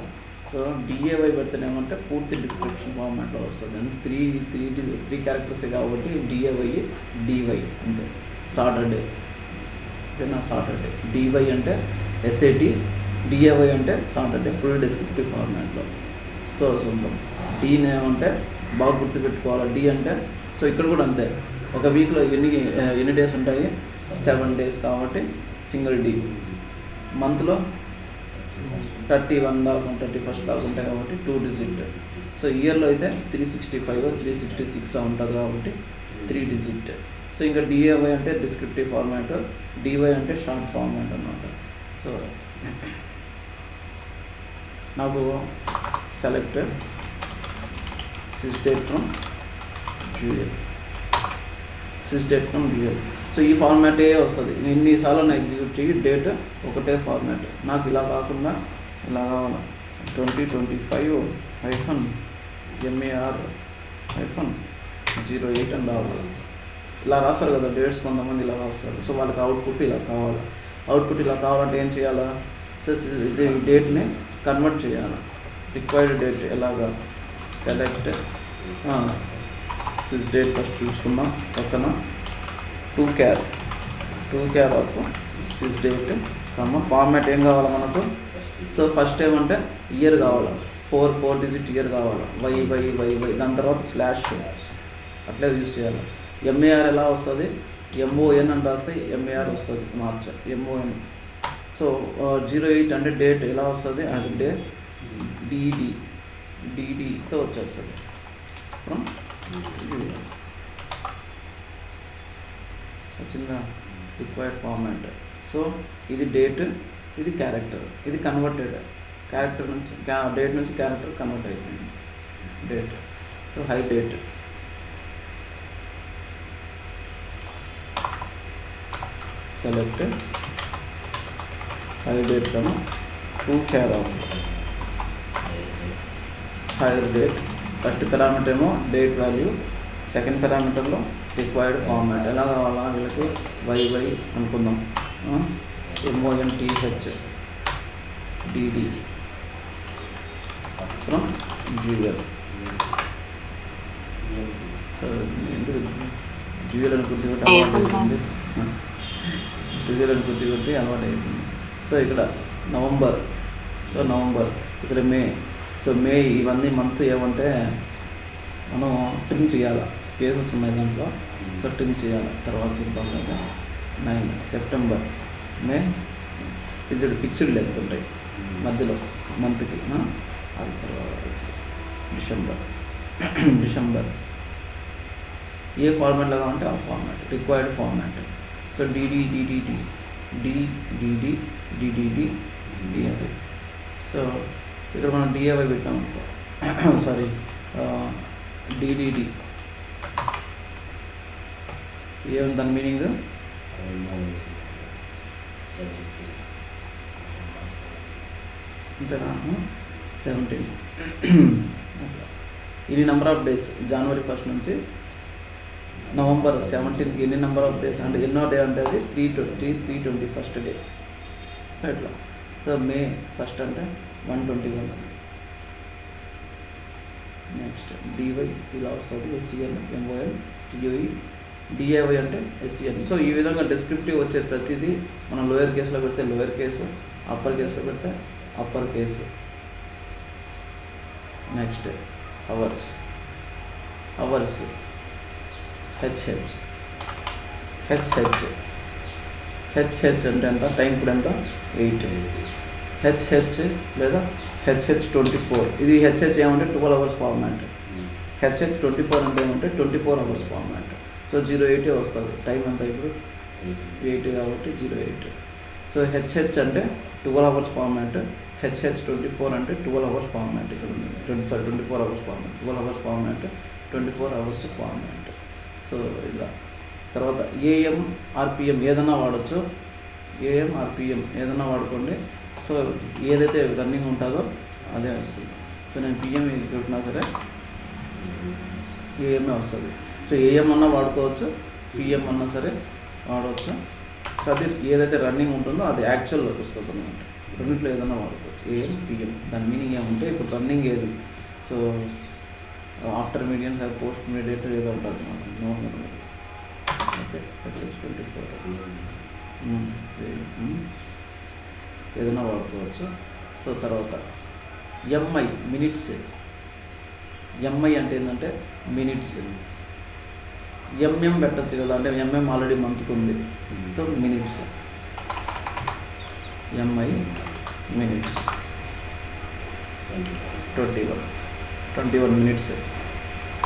సో DAY పెడితేనేమంటే పూర్తి డిస్క్రిప్షన్ ఫార్మాట్లో వస్తుంది. అంటే త్రీ క్యారెక్టర్సే కాబట్టి DY అంటే సాటర్డే. ఓకేనా? సాటర్డే. DY అంటే SAT, DAY అంటే సాటర్డే ఫుల్ డిస్క్రిప్టివ్ ఫార్మాట్లో. సో చూద్దాం. డీని ఏమంటే బాగా గుర్తుపెట్టుకోవాలి. డి అంటే సో ఇక్కడ కూడా అంతే. ఒక వీక్లో ఎన్ని డేస్ ఉంటాయి? 7 days కాబట్టి సింగిల్ డి. మంత్లో 31 దాకా 31st దాకా ఉంటాయి కాబట్టి 2 digit. సో ఇయర్లో అయితే 365 366 ఉంటుంది కాబట్టి 3 digit. సో ఇంకా DAY అంటే డిస్క్రిప్టివ్ ఫార్మాట్, DY అంటే షార్ట్ ఫార్మాట్ అన్నమాట. సో నాకు సెలెక్ట్ సిస్డేట్ ఫ్రమ్ డ్యూయల్. సో ఈ ఫార్మాటే వస్తుంది. ఎన్నిసార్లు నా ఎగ్జిక్యూట్ చేయి డేట్ ఒకటే ఫార్మాట్. నాకు ఇలా కాకుండా ఇలా కావాలి. 2025-MAR-08 అని రావాలి. ఇలా రాస్తారు కదా డేట్స్, కొంతమంది ఇలా రాస్తారు. సో వాళ్ళకి అవుట్పుట్ ఇలా కావాలి. అవుట్పుట్ ఇలా కావాలంటే ఏం చేయాలా? సో ఇది డేట్ని కన్వర్ట్ చేయాలి. రిక్వైర్డ్ డేట్ ఎలాగా? సెలెక్ట్ సిస్డేట్ ఫస్ట్ చూసుకున్నాం. పక్కన 2 char ఆఫ్ సిస్డేట్ ఫార్మాట్ ఏం కావాలి మనకు? సో ఫస్ట్ ఏమంటే ఇయర్ కావాలి. 4 digit ఇయర్ కావాలి. వై. దాని తర్వాత స్లాష్ అట్లే యూజ్ చేయాలి. MAR ఎలా వస్తుంది? MON అని రాస్తే MAR వస్తుంది. March MON. సో 08 అంటే డేట్ ఎలా వస్తుంది? అంటే డే DDతో వచ్చేస్తుంది. వచ్చిందా? Required format. సో ఇది డేట్, ఇది క్యారెక్టర్, ఇది కన్వర్టెడ్. క్యారెక్టర్ నుంచి డేట్ నుంచి క్యారెక్టర్ కన్వర్ట్ అయిపోయింది. Date. So hire date. Select hire date కన్నా 2 char of hire date. First parameter ఏమో డేట్ వాల్యూ, సెకండ్ పారామీటర్లో రిక్వైర్డ్ ఫార్మాట్. ఎలా కావాలా వీళ్ళకి? YY అనుకుందాం. MONTH DD from dual. So dual అని గుర్తుపెట్టి అలవాటు అయిపోయింది. డ్యూయల్ అని గుర్తుపెట్టి అలవాటు అయిపోయింది. సో ఇక్కడ నవంబర్. So November. ఇక్కడ మే. సో మే. ఇవన్నీ మంత్స్ ఏమంటే మనం ట్రిమ్ చేయాలి. స్పేసెస్ ఉన్నాయి దాంట్లో. సో ట్రిమ్ చేయాలి. తర్వాత చూద్దాం కదా. 9 సెప్టెంబర్. మే. ఇది ఫిక్స్డ్ లెంత్ ఉంటాయి మధ్యలో మంత్కి. అది తర్వాత డిసెంబర్. ఏ ఫార్మాట్లో కావాలంటే ఆ format. Required format. So DDD DAY. So ఇక్కడ మనం DAY పెట్టాం. సారీ DDD ఏం దాని మీనింగ్? అంతేనా? 17 ఇన్ని నెంబర్ ఆఫ్ డేస్ జనవరి 1 నుంచి నవంబర్ 17కి ఎన్ని నెంబర్ ఆఫ్ డేస్ అంటే ఎన్నో డే అంటే అది 320 ఫస్ట్ డే. సో ఇట్లా. సో మే 1 అంటే 121. నెక్స్ట్ డివై ఇలా వస్తుంది, ఎస్సిఎన్, ఎంఓఎన్, టిఓఈ, డిఏవై అంటే ఎస్సిఎన్. సో ఈ విధంగా డిస్క్రిప్టివ్ వచ్చే ప్రతిదీ మనం లోయర్ కేసులో పెడితే లోయర్ కేసు, అప్పర్ కేసులో పెడితే upper case. Next hours HH అంటే ఎంత? టైం ఇప్పుడు ఎంత? 8. హెచ్హెచ్ లేదా HH24. ఇది హెచ్హెచ్ ఏమంటే 12 అవర్స్ ఫార్మాట్. HH24 అంటే ఏమంటే 24 అవర్స్ ఫార్మాట్. సో 08 వస్తుంది. టైం ఎంత ఇప్పుడు? 8 కాబట్టి 08. సో హెచ్హెచ్ అంటే 12 అవర్స్ ఫార్మాట్. HH24 అంటే 12 అవర్స్ ఫార్మాట్. ఇక్కడ ఉంది 24 hours format. 12 hours format, 24 hours format. So ఇలా. తర్వాత AM, RPM ఏదైనా వాడచ్చు. AM, RPM ఏదైనా వాడుకోండి. సో ఏదైతే రన్నింగ్ ఉంటుందో అదే వస్తుంది. సో నేను PM పెట్టినా సరే ఏఎంఏ వస్తుంది. సో AM అన్నా వాడుకోవచ్చు, PM అన్నా సరే వాడవచ్చు. సో అది ఏదైతే రన్నింగ్ ఉంటుందో అది యాక్చువల్లోకి వస్తుంది అనమాట. రెండింటిలో ఏదైనా వాడుకోవచ్చు, AM, PM. దాని మీనింగ్ ఏమంటే ఇప్పుడు రన్నింగ్ ఏది, so after medians or post mediate ఏదో ఉంటుంది అనమాట. ఓకే, HH24 ఏదైనా వాడుకోవచ్చు. సో తర్వాత ఎంఐ మినిట్స్. ఎంఐ అంటే ఏంటంటే మినిట్స్. ఎంఎం పెట్టచ్చు కదా, అంటే ఎంఎం ఆల్రెడీ మంత్కి ఉంది. So minutes, MI minutes 21 minutes.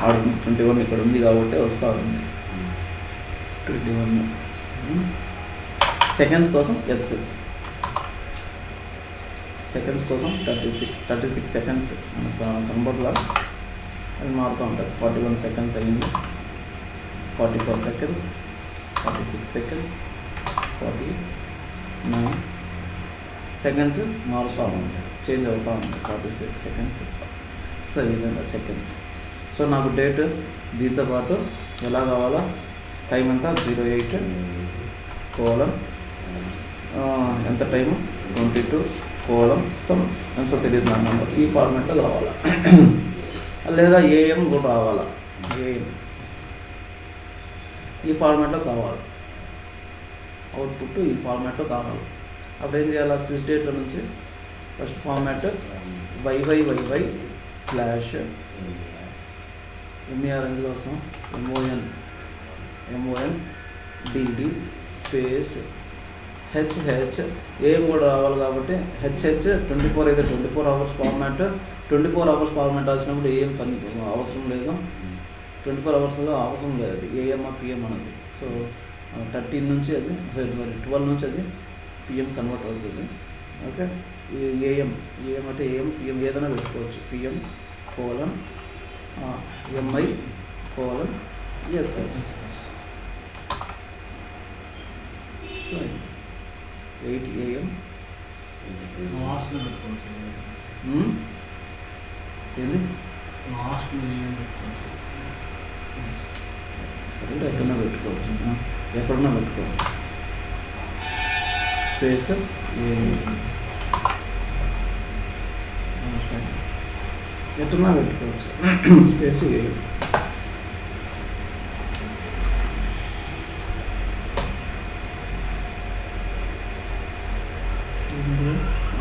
21 ఇక్కడ ఉంది కాబట్టి వస్తూ ఉంది 21. సెకండ్స్ కోసం ఎస్ఎస్, సెకండ్స్ కోసం 36 సెకండ్స్ మనకు కనబడలా, అది మారుతూ ఉంటుంది. 41 సెకండ్స్ అయ్యింది, 44 సెకండ్స్, 46 సెకండ్స్, 49 సెకండ్స్ మారుతూ ఉంటాయి, చేంజ్ అవుతూ ఉంటాయి. 46 సెకండ్స్. సో ఈ విధంగా సెకండ్స్. సో నాకు డేట్ దీంతో పాటు ఎలా కావాలా, టైం ఎంత 08 కోలం ఎంత టైము 22 కోలం సమ్ ఎంత తెలియదు నాకు నెంబర్. ఈ ఫార్మాట్లో కావాలా, లేదా AM కూడా రావాలా, AM ఈ ఫార్మాట్లో కావాలి, అవుట్పుట్ ఈ ఫార్మాట్లో కావాలి. అప్పుడు ఏం చేయాలి, సిస్ డేట్లో నుంచి first format YYYY slash MER ఎందులో వస్తాం MON DD space HH. AM కూడా రావాలి కాబట్టి HH 24 అయితే 24 అవర్స్ ఫార్మాట్. 24 అవర్స్ ఫార్మాట్ వచ్చినప్పుడు AM పని అవసరం లేదు, 24 అవర్స్లో అవసరం లేదు అది AM PM అనేది. సో 13 నుంచి అది 12 నుంచి అది PM కన్వర్ట్ అవుతుంది. ఓకే, AM అంటే AM PM ఏదైనా పెట్టుకోవచ్చు. PM colon MI colon SS. So 8 AM ఏంది సరే ఎక్కడన్నా పెట్టుకోవచ్చు, ఎక్కడన్నా పెట్టుకోవచ్చు. స్పేస్ ఎక్కడన్నా పెట్టుకోవచ్చు, స్పేస్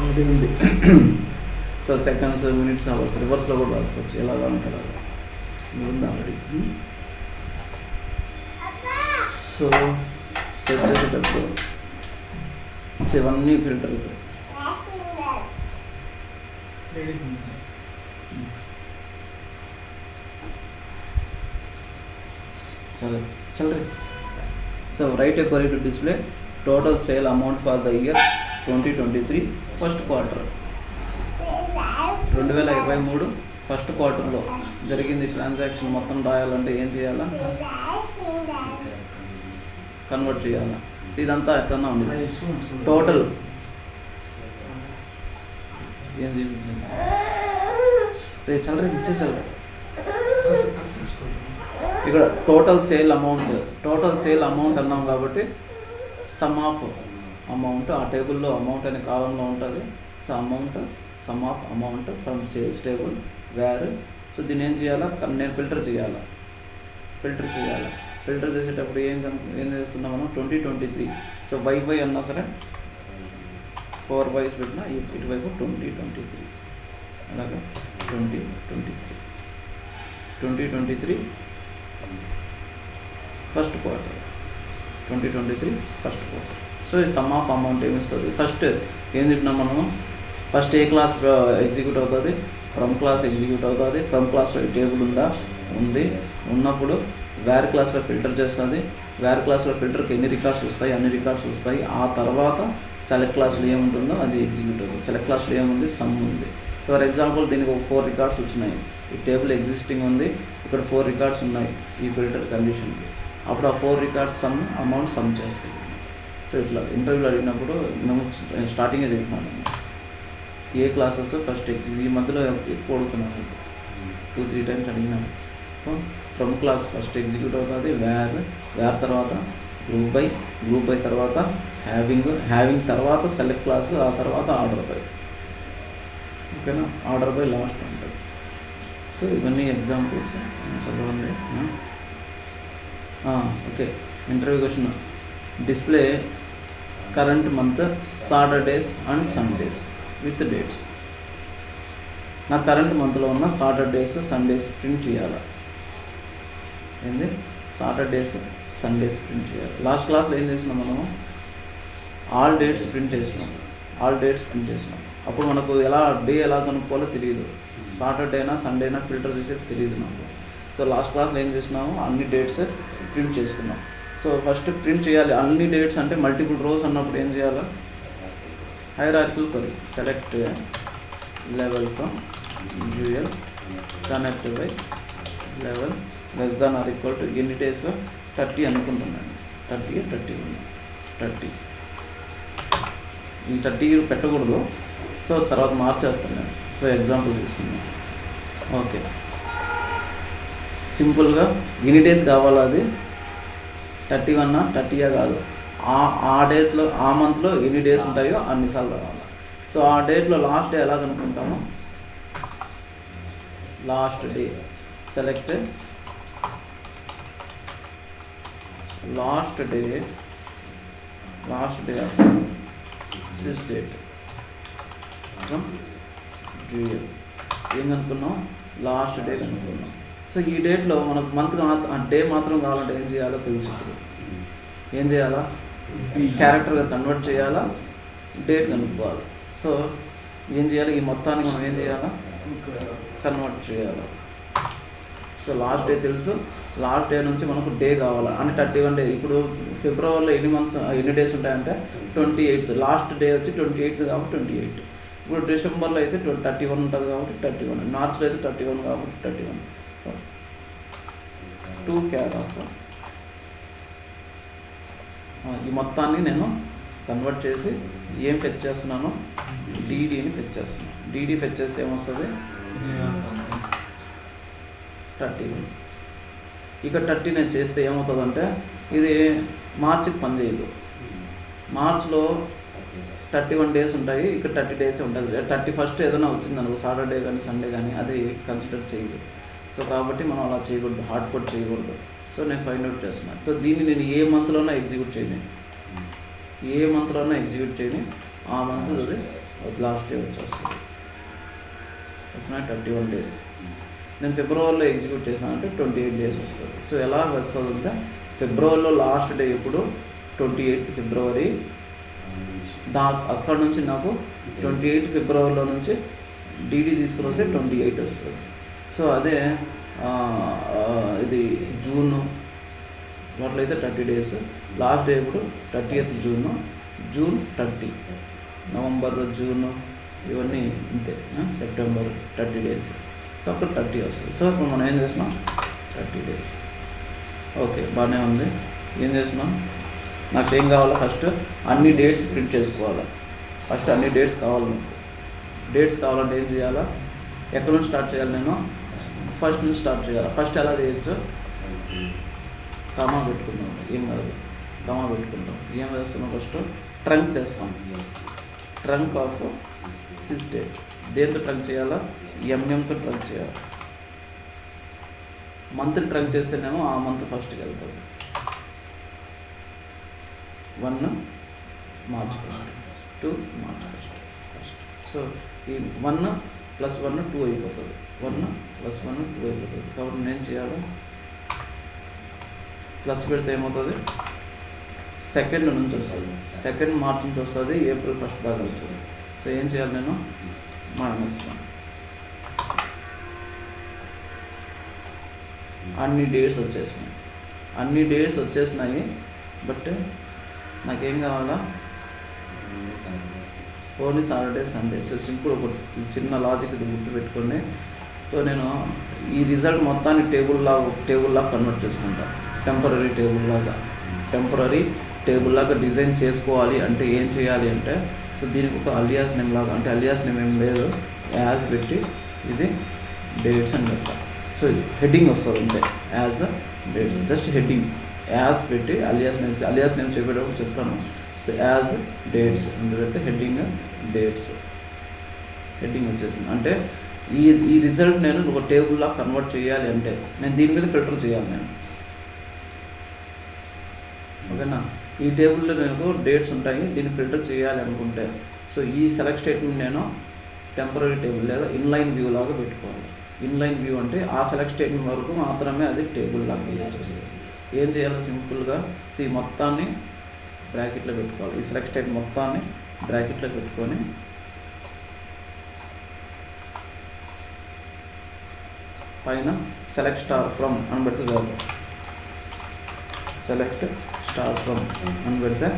అది ఉంది. సో సెకండ్స్, మినిట్స్, అవర్స్ రివర్స్లో కూడా రాసుకోవచ్చు, ఎలాగా ఉంటుంది అలా ఉంది ఆల్రెడీ. సో సెట్ చేసేటప్పుడు ఇవన్నీ ఫిల్టర్స్. చల్ so right A query to display total sale amount for the year 2023 first quarter. 2023 first క్వార్టర్లో జరిగింది ట్రాన్సాక్షన్ మొత్తం రాయాలంటే ఏం చేయాలా, కన్వర్ట్ చేయాలి. సో ఇదంతా ఎట్లా ఉంది టోటల్ ఏంది చల్లరే ఇచ్చే చల్లరే ఇక్కడ టోటల్ సేల్ అమౌంట్ అన్నాం కాబట్టి సమ్ ఆఫ్ అమౌంట్ ఆ టేబుల్లో అమౌంట్ అనే కాలంలో ఉంటుంది. So some of amount from sales table wear. So దీన్ని ఏం చేయాలా, నేను ఫిల్టర్ చేయాలి. ఫిల్టర్ చేసేటప్పుడు ఏం చేసుకున్నాం మనం 2023. సో బై అన్నా సరే 4 బైస్ పెట్టినా ఇటువైపు 2023 అలాగే 2023 first quarter 2023 first quarter. So ఈ సమ్ ఆఫ్ అమౌంట్ ఏమిస్తుంది, ఫస్ట్ ఏం చెప్పినాం మనము, ఫస్ట్ ఏ క్లాస్ ఎగ్జిక్యూట్ అవుతుంది, ఫ్రమ్ క్లాస్ ఎగ్జిక్యూట్ అవుతుంది. ఫ్రమ్ క్లాస్లో ఈ టేబుల్ ఉన్నప్పుడు వేర్ క్లాస్లో ఫిల్టర్ చేస్తుంది. వేర్ క్లాస్లో ఫిల్టర్కి ఎన్ని రికార్డ్స్ వస్తాయి, అన్ని రికార్డ్స్ వస్తాయి. ఆ తర్వాత సెలెక్ట్ క్లాస్లో ఏముంటుందో అది ఎగ్జిక్యూట్ అవుతుంది. సెలెక్ట్ క్లాస్లో ఏముంది, సమ్ ఉంది. ఫర్ ఎగ్జాంపుల్ దీనికి ఒక 4 రికార్డ్స్ వచ్చినాయి. ఈ టేబుల్ ఎగ్జిస్టింగ్ ఉంది, ఇక్కడ 4 రికార్డ్స్ ఉన్నాయి ఈ ఫిల్టర్ కండిషన్కి. అప్పుడు ఆ 4 రికార్డ్స్ అమౌంట్ సమ్ చేస్తాయి. సో ఇట్లా ఇంటర్వ్యూలో అడిగినప్పుడు మేము స్టార్టింగే చెప్తున్నాను, ఏ క్లాసెస్ ఫస్ట్ ఎగ్జిక్యూట్. ఈ మధ్యలో ఎక్కువ అడుగుతున్నాను, 2-3 టైమ్స్ అడిగినాను. ఫ్రమ్ క్లాస్ ఫస్ట్ ఎగ్జిక్యూట్ అవుతుంది, వేర్ తర్వాత గ్రూప్ బై తర్వాత హ్యావింగ్ తర్వాత సెలెక్ట్ క్లాస్, ఆ తర్వాత ఆర్డర్ బై. ఓకేనా, ఆర్డర్ బై లాస్ట్ ఉంటుంది. సో ఇవన్నీ ఎగ్జాంపుల్స్ చదవండి. Okay, interview question, display current month Saturdays and Sundays with dates. నా కరెంట్ మంత్లో ఉన్న సాటర్డేస్ సండేస్ ప్రింట్ చేయాలి. ఏంది, సాటర్డేస్ సండేస్ ప్రింట్ చేయాలి. లాస్ట్ క్లాస్లో ఏం చేసినాం మనము, ఆల్ డేట్స్ ప్రింట్ చేసినాం. అప్పుడు మనకు డే ఎలా కనుక్కోవాలో తెలియదు. సాటర్డేనా సండేనా ఫిల్టర్ చేసేది తెలియదు నాకు. సో లాస్ట్ క్లాస్లో ఏం చేసినాము, అన్ని డేట్స్ ప్రింట్ చేసుకున్నాం. సో ఫస్ట్ ప్రింట్ చేయాలి అన్ని డేట్స్ అంటే మల్టిపుల్ రోస్ అన్నప్పుడు ఏం చేయాలి, hierarchical query, select level from dual connect by level less than or equal to ఎన్ని డేస్ 30 అనుకుంటున్నాను. 30 ఈ 30 పెట్టకూడదు. సో తర్వాత మార్చేస్తాను నేను. సో ఎగ్జాంపుల్ తీసుకున్నాను. ఓకే, సింపుల్గా ఎన్ని డేస్ కావాలో అది 31 30 కాదు, ఆ డేట్లో ఆ మంత్లో ఎన్ని డేస్ ఉంటాయో అన్నిసార్లు రావాలి. సో ఆ డేట్లో లాస్ట్ డే ఎలా కనుక్కుంటాము, last day select last day sys date from dual. ఏం కనుక్కున్నాం, లాస్ట్ డే కనుక్కున్నాం. సో ఈ డేట్లో మనకు డే మాత్రం కావాలంటే ఏం చేయాలో తెలుసు. ఇప్పుడు ఏం చేయాలా, క్యారెక్టర్గా కన్వర్ట్ చేయాలా, డేట్ కనుక్కోవాలి. సో ఏం చేయాలి, ఈ మొత్తాన్ని మనం ఏం చేయాలా, కన్వర్ట్ చేయాలి. సో లాస్ట్ డే తెలుసు, లాస్ట్ డే నుంచి మనకు డే కావాలి అంటే 31 డే. ఇప్పుడు ఫిబ్రవరిలో ఎన్ని డేస్ ఉంటాయంటే 28. లాస్ట్ డే వచ్చి 28 కాబట్టి 28. ఇప్పుడు డిసెంబర్లో అయితే 31 ఉంటుంది కాబట్టి 31. మార్చ్లో అయితే 31 కాబట్టి 31. 2 క్యార్ ఆఫ్ ఈ మొత్తాన్ని నేను కన్వర్ట్ చేసి ఏం ఫెచ్ చేస్తున్నాను, డీడీని ఫెచ్ చేస్తున్నాను. డీడీ ఫెచ్ చేస్తే ఏమొస్తుంది, 30. ఇక 30 నేను చేస్తే ఏమవుతుందంటే ఇది మార్చికి పనిచేయదు. మార్చ్లో 31 డేస్ ఉంటాయి, ఇక్కడ 30 డేస్ ఉంటుంది. 31st ఏదైనా వచ్చిందనుకో, సాటర్డే కానీ సండే కానీ, అది కన్సిడర్ చేయదు. సో కాబట్టి మనం అలా చేయకూడదు, హార్డ్ కోడ్ చేయకూడదు. సో నేను ఫైండ్ అవుట్ చేస్తున్నాను. సో దీన్ని నేను ఏ మంత్లోనే ఎగ్జిక్యూట్ చేయని, ఆ మంత్ అది లాస్ట్ డే వచ్చేస్తుంది. వచ్చిన 31 డేస్. నేను ఫిబ్రవరిలో ఎగ్జిక్యూట్ చేసానంటే 28 డేస్ వస్తుంది. సో ఎలా వస్తుందంటే ఫిబ్రవరిలో లాస్ట్ డే ఇప్పుడు 28 ఫిబ్రవరి. అక్కడ నుంచి నాకు 28 ఫిబ్రవరిలో నుంచి డీడీ తీసుకుని వస్తే 28 వస్తుంది. సో అదే ఇది జూన్ వాటిలో అయితే 30 డేస్. లాస్ట్ డే ఇప్పుడు 30th జూన్ 30. నవంబర్, జూన్ ఇవన్నీ ఇంతే. September 30 days. సో అప్పుడు 30 వస్తుంది. సో ఇప్పుడు మనం ఏం చేసినాం, 30 డేస్. ఓకే, బాగానే ఉంది. ఏం చేసినాం, నాకు ఏం కావాలో ఫస్ట్ అన్ని డేట్స్ ప్రింట్ చేసుకోవాలి. ఫస్ట్ అన్ని డేట్స్ కావాలి. నాకు డేట్స్ కావాలంటే ఏం చేయాలా, ఎక్కడ నుంచి స్టార్ట్ చేయాలి, నేను ఫస్ట్ నుంచి స్టార్ట్ చేయాలి. ఫస్ట్ ఎలా చేయొచ్చు, కామా పెట్టుకుందాం, ఏం కాదు, కామా పెట్టుకుంటాం. ఏం చేస్తున్నాం, ఫస్ట్ ట్రంక్ చేస్తాం. ట్రంక్ ఆఫ్ సిస్ డేట్ దేంతో ట్రంక్ చేయాలా, ఎంఎంతో ట్రంక్ చేయాలి. మంత్ ట్రంక్ చేస్తేనేమో ఆ మంత్ ఫస్ట్కి వెళ్తుంది. 1 మార్చ్ 1, 2 మార్చ్ 1. సో ఈ 1 + 1 2 అయిపోతుంది. 1 + 1 2 అయిపోతుంది. కాబట్టి నేను చేయాలి, ప్లస్ పెడితే ఏమవుతుంది, 2nd నుంచి వస్తుంది. 2nd మార్చ్ నుంచి వస్తుంది, ఏప్రిల్ 1 దాకా వస్తుంది. సో ఏం చేయాలి, నేను -1. అన్ని డేట్స్ వచ్చేసినాయి. బట్ నాకేం కావాలా, only Saturday Sunday. So simple ఒక చిన్న లాజిక్ ఇది గుర్తుపెట్టుకోండి. సో నేను ఈ రిజల్ట్ మొత్తాన్ని టేబుల్ లాగా కన్వర్ట్ చేసుకుంటాను. టెంపరీ టేబుల్ లాగా డిజైన్ చేసుకోవాలి అంటే ఏం చేయాలి అంటే, సో దీనికి ఒక అలియాస్ నేమ్ లాగా, అంటే అలియాస్ నేమ్ ఏం లేదు, యాజ్ పెట్టి ఇది డేట్స్ అని పెడతా. సో హెడ్డింగ్ వస్తుంది అంతే, as dates, just heading as పెట్టి అలియాస్ నేమ్ చెప్పేటప్పుడు చెప్తాను. సో యాజ్ డేట్స్ అంటే పెడితే హెడ్డింగ్ డేట్స్, హెడ్డింగ్ వచ్చేసింది. అంటే ఈ రిజల్ట్ నేను ఒక టేబుల్లా కన్వర్ట్ చేయాలి అంటే నేను దీని మీద ఫిల్టర్ చేయాలి నేను, ఓకేనా. ఈ టేబుల్లో నేను డేట్స్ ఉంటాయి, దీన్ని ఫిల్టర్ చేయాలి అనుకుంటే, సో ఈ సెలెక్ట్ స్టేట్మెంట్ నేను టెంపరీ టేబుల్ లేదా ఇన్లైన్ వ్యూ లాగా పెట్టుకోవాలి. ఇన్లైన్ వ్యూ అంటే ఆ సెలెక్ట్ స్టేట్మెంట్ వరకు మాత్రమే అది టేబుల్ లాగా బిహేవ్ చేస్తుంది. ఏం చేయాలి, సింపుల్గా ఈ మొత్తాన్ని బ్రాకెట్లో పెట్టుకోవాలి. ఈ సెలెక్ట్ స్టేట్మెంట్ మొత్తాన్ని బ్రాకెట్లో పెట్టుకొని పైన సెలెక్ట్ స్టార్ ఫ్రమ్ అని పెడితే చాలు. సెలెక్ట్ స్టార్ ఫ్రమ్ అని పెడితే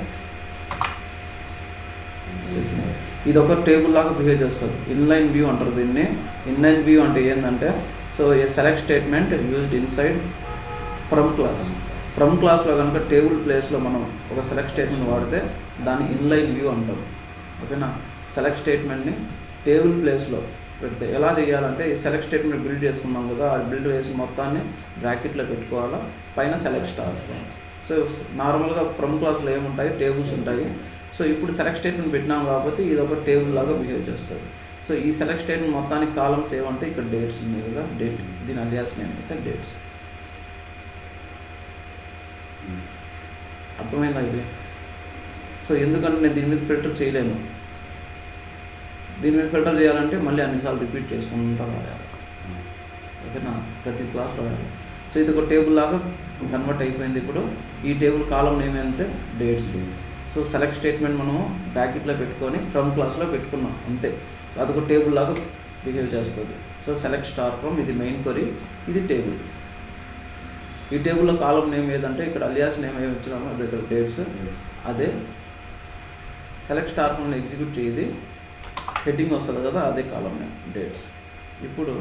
ఇది ఒక టేబుల్ లాగా బిహేవ్ చేస్తుంది. ఇన్లైన్ వ్యూ అంటారు దీన్ని. ఇన్లైన్ వ్యూ అంటే ఏంటంటే, so A select statement used inside from క్లాస్లో కనుక టేబుల్ ప్లేస్లో మనం ఒక సెలెక్ట్ స్టేట్మెంట్ వాడితే దాన్ని ఇన్లైన్ వ్యూ అంటారు, ఓకేనా. సెలెక్ట్ స్టేట్మెంట్ని టేబుల్ ప్లేస్లో పెడితే ఎలా చేయాలంటే, ఈ సెలెక్ట్ స్టేట్మెంట్ బిల్డ్ చేసుకున్నాం కదా, ఆ బిల్డ్ చేసి మొత్తాన్ని బ్రాకెట్లో పెట్టుకోవాలా, పైన సెలెక్ట్ స్టార్. సో నార్మల్గా ఫ్రమ్ క్లాస్లో ఏముంటాయి, టేబుల్స్ ఉంటాయి. సో ఇప్పుడు సెలెక్ట్ స్టేట్మెంట్ పెట్టినాం కాబట్టి ఇది ఒక టేబుల్ లాగా బిహేవ్ చేస్తుంది. సో ఈ సెలెక్ట్ స్టేట్మెంట్ మొత్తానికి కాలమ్స్ ఏమంటే ఇక్కడ డేట్స్ ఉన్నాయి కదా, డేట్, దీని అలియాస్ నేమ్ అయితే డేట్స్. అర్థమైందా ఇది? సో ఎందుకంటే నేను దీని మీద ఫిల్టర్ చేయలేను. దీని మీద ఫిల్టర్ చేయాలంటే మళ్ళీ అన్నిసార్లు రిపీట్ చేసుకుంటూ రాయాలి, ఓకేనా, ప్రతి క్లాస్లో రాయాలి. సో ఇది ఒక టేబుల్ లాగా కన్వర్ట్ అయిపోయింది. ఇప్పుడు ఈ టేబుల్ కాలం నేమ్ అంటే డేట్స్. సో సెలెక్ట్ స్టేట్మెంట్ మనము బ్రాకెట్లో పెట్టుకొని ఫ్రమ్ క్లాస్లో పెట్టుకున్నాం అంతే, అదొక టేబుల్ లాగా బిహేవ్ చేస్తుంది. సో సెలెక్ట్ స్టార్ ఫ్రమ్, ఇది మెయిన్ క్వరీ, ఇది టేబుల్. ఈ టేబుల్లో కాలం నేమ్ ఏదంటే ఇక్కడ అలియాస్ నేమ్ ఏమి ఇచ్చినామో అది ఇక్కడ డేట్స్. అదే సెలెక్ట్ స్టార్ ఫ్రమ్ ఎగ్జిక్యూట్ చేయది, హెడ్డింగ్ వస్తుంది కదా, అదే కాలం నేమ్ డేట్స్. ఇప్పుడు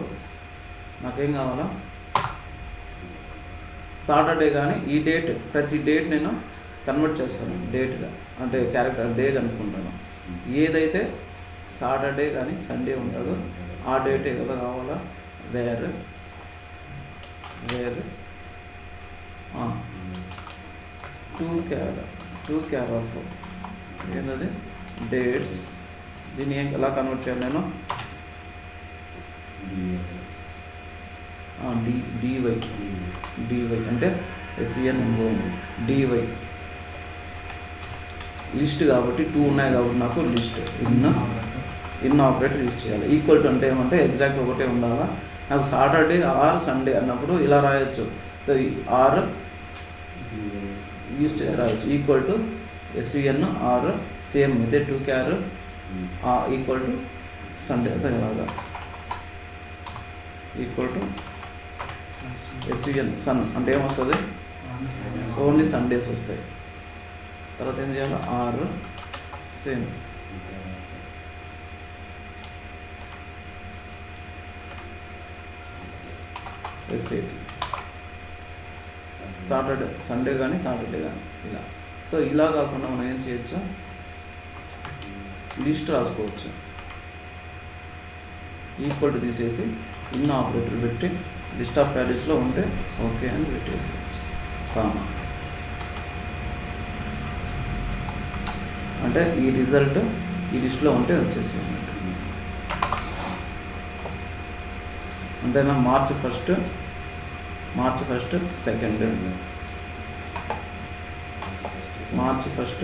నాకేం కావాలా, సాటర్డే కానీ ఈ డేట్, ప్రతి డేట్ నేను కన్వర్ట్ చేస్తాను డేట్గా, అంటే క్యారెక్టర్ డే అనుకుంటాను. ఏదైతే సాటర్డే కానీ సండే ఉంటుందో ఆ డేటే కదా కావాలా. వేర్ టూ క్యార్ ఆఫ్ ఏంటది డేట్స్. దీన్ని ఎలా కన్వర్ట్ చేయాలి నేను, డివై అంటే ఎస్ఈఎన్ డివై లిస్ట్ కాబట్టి 2 ఉన్నాయి కాబట్టి నాకు లిస్ట్ ఇన్ ఆపరేటర్ యూజ్ చేయాలి. ఈక్వల్ టు అంటే ఏమంటే ఎగ్జాక్ట్ ఒకటే ఉండాలా. నాకు సాటర్డే ఆర్ సండే అన్నప్పుడు ఇలా రాయొచ్చు, ఆర్ యూజ్ చేసి రాయొచ్చు. Equal to S E N or same ఇదే 2 క్యార్ ఈక్వల్ టు సండే అంతే ఇలాగా, ఈక్వల్ టు ఎస్ఈఎన్ సన్ అంటే ఏమొస్తుంది, ఓన్లీ సండేస్ వస్తాయి. తర్వాత ఏం చేయాలి, or same S A T Saturday Sunday కానీ సాటర్డే కానీ ఇలా సో ఇలా కాకుండా మనం ఏం చేయొచ్చు, లిస్ట్ రాసుకోవచ్చు. ఈక్వల్ టు తీసేసి ఇన్ ఆపరేటర్ పెట్టి లిస్ట్ ఆఫ్ వాల్యూస్లో ఉంటే ఓకే అని పెట్టేసుకోవచ్చు. కామా అంటే ఈ రిజల్ట్ ఈ లిస్ట్లో ఉంటే వచ్చేసేది అంతేనా. March first, second, March first,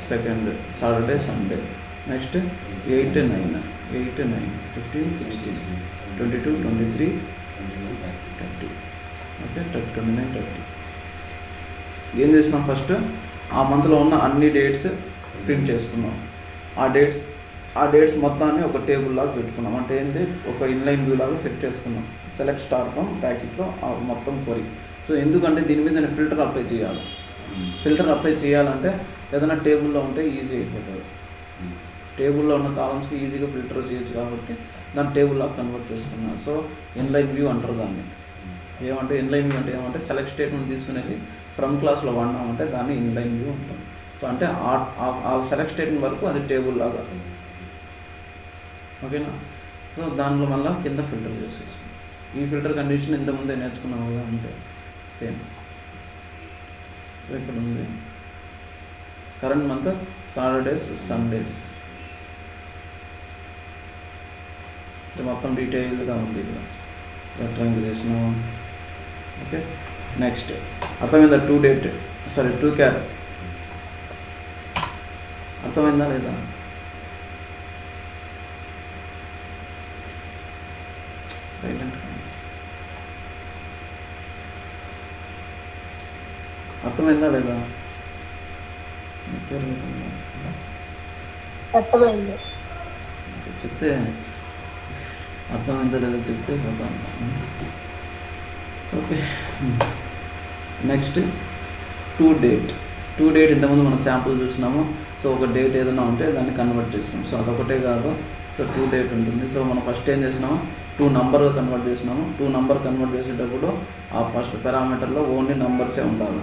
second, Saturday, Sunday. Next 8, 9, 15, 16, 22, 23, 30. Okay, 29, 30. ఏం చేసినాం, ఫస్ట్ ఆ మంత్లో ఉన్న అన్ని డేట్స్ ప్రింట్ చేసుకున్నాం. ఆ డేట్స్ మొత్తాన్ని ఒక టేబుల్ లాగా పెట్టుకున్నాం. అంటే ఏంటి, ఒక ఇన్లైన్ వ్యూ లాగా సెట్ చేసుకున్నాం. సెలెక్ట్ స్టార్ ఫ్రమ్ బ్రాకెట్లో ఆ మొత్తం కొరి. సో ఎందుకంటే దీని మీద నేను ఫిల్టర్ అప్లై చేయాలి. ఫిల్టర్ అప్లై చేయాలంటే ఏదైనా టేబుల్లో ఉంటే ఈజీ అయిపోతుంది. టేబుల్లో ఉన్న కాలమ్స్కి ఈజీగా ఫిల్టర్ చేయొచ్చు కాబట్టి దాన్ని టేబుల్ లాగా కన్వర్ట్ చేసుకున్నాను. సో ఇన్లైన్ వ్యూ అంటారు దాన్ని. ఏమంటే ఇన్లైన్ వ్యూ అంటే ఏమంటే సెలెక్ట్ స్టేట్మెంట్ తీసుకునేది ఫ్రమ్ క్లాస్లో వాడినామంటే దాన్ని ఇన్లైన్ వ్యూ అంటాం. సో అంటే ఆ సెలెక్ట్ స్టేట్మెంట్ వరకు అది టేబుల్ లాగా, ఓకేనా. సో దానిలో మళ్ళీ కింద ఫిల్టర్ చేసేసుకున్నాం. ఈ ఫిల్టర్ కండిషన్ ఇంతకుముందే నేర్చుకున్నాం కదా, అంటే సేమ్. సో ఇక్కడ ఉంది కరెంట్ మంత్, సాటర్డేస్, సండేస్. ఇది మొత్తం డీటెయిల్గా ఉంది ఇక్కడ. డ్రాయింగ్ చేసినాము. ఓకే, నెక్స్ట్ అర్థమైందా, టూ డేట్, సారీ 2 క్యార్ అర్థమైందా లేదా? సైలెంట్ అర్థమైందా లేదా? అర్థమైంది. చెప్తే అర్థమైందా లేదా చెప్తే పోతాను. ఓకే, నెక్స్ట్ టూ డేట్ ఇంతకుముందు మనం శాంపుల్ చూసినాము. సో ఒక డేట్ ఏదైనా ఉంటే దాన్ని కన్వర్ట్ చేసినాం. సో అదొకటే కాదు, సో 2 డేట్ ఉంటుంది. సో మనం ఫస్ట్ ఏం చేసినాము, 2 నంబర్గా కన్వర్ట్ చేసినాము. 2 నంబర్ కన్వర్ట్ చేసేటప్పుడు ఆ ఫస్ట్ పారామీటర్లో ఓన్లీ నంబర్సే ఉండాలి,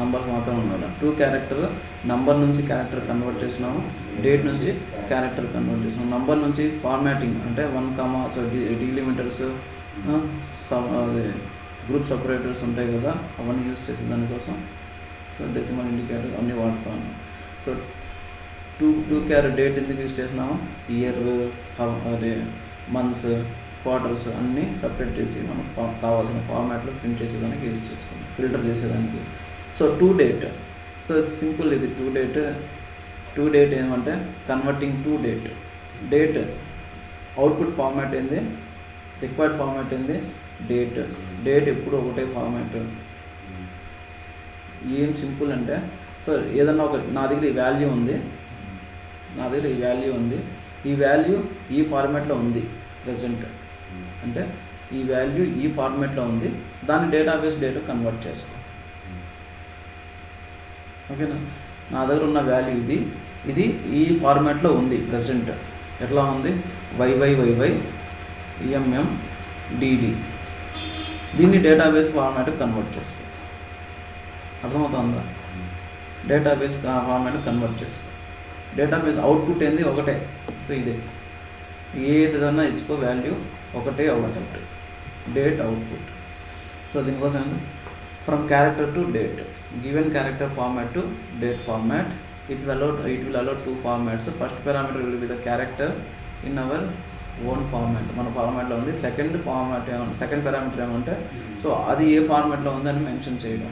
నంబర్స్ మాత్రం ఉండాలి. 2 క్యారెక్టర్ నంబర్ నుంచి క్యారెక్టర్ కన్వర్ట్ చేసినాము, డేట్ నుంచి క్యారెక్టర్ కన్వర్ట్ చేసినాము. నంబర్ నుంచి ఫార్మాటింగ్ అంటే 1, సో డీలిమిటర్స్, అదే గ్రూప్ సపరేటర్స్ ఉంటాయి కదా, అవన్నీ యూజ్ చేసే దానికోసం. సో డెసిమల్ ఇండికేటర్ అన్నీ వాడుతాను. సో 2 క్యారెట్ డేట్ ఎందుకు యూజ్ చేసినాము, ఇయర్, అదే మంత్స్, క్వార్టర్స్ అన్నీ సపరేట్ చేసి మనం కావాల్సిన ఫార్మాట్లో ప్రింట్ చేసేదానికి యూజ్ చేసుకున్నాం, ఫిల్టర్ చేసేదానికి. సో 2 డేట్, సో సింపుల్ ఇది. 2 డేట్ ఏమంటే కన్వర్టింగ్ 2 డేట్ అవుట్పుట్ ఫార్మాట్ ఏంది, రిక్వైర్డ్ ఫార్మాట్ ఏంది, డేట్ ఎప్పుడు ఒకటే ఫార్మాట్. ఏం సింపుల్ అంటే, సో ఏదన్నా ఒక నా దగ్గర ఈ వాల్యూ ఉంది, ఈ వాల్యూ ఈ ఫార్మాట్లో ఉంది ప్రజెంట్, అంటే ఈ వాల్యూ ఈ ఫార్మాట్లో ఉంది, దాన్ని డేటాబేస్ డేటా కన్వర్ట్ చేసుకో. ఓకేనా, నా దగ్గర ఉన్న వాల్యూ ఇది ఈ ఫార్మాట్లో ఉంది ప్రజెంట్. ఎట్లా ఉంది, YYYY MMDD. దీన్ని డేటాబేస్ ఫార్మాట్ కన్వర్ట్ చేసుకో. అర్థమవుతుందా, డేటాబేస్ ఫార్మాట్ కన్వర్ట్ చేసుకో. డేటాబేస్ అవుట్పుట్ ఏంది, ఒకటే. సో ఇదే ఏదన్నా ఇచ్చుకో, వాల్యూ ఒకటే అవుట్పుట్, డేట్ అవుట్పుట్. సో దీనికోసం from character to date, given character format to date format, it will allow 2 formats. First parameter will be the character in our own format, మన ఫార్మాట్లో ఉంది. సెకండ్ పారామీటర్ ఏమంటే, so అది ఏ ఫార్మాట్లో ఉందని mention చేయడం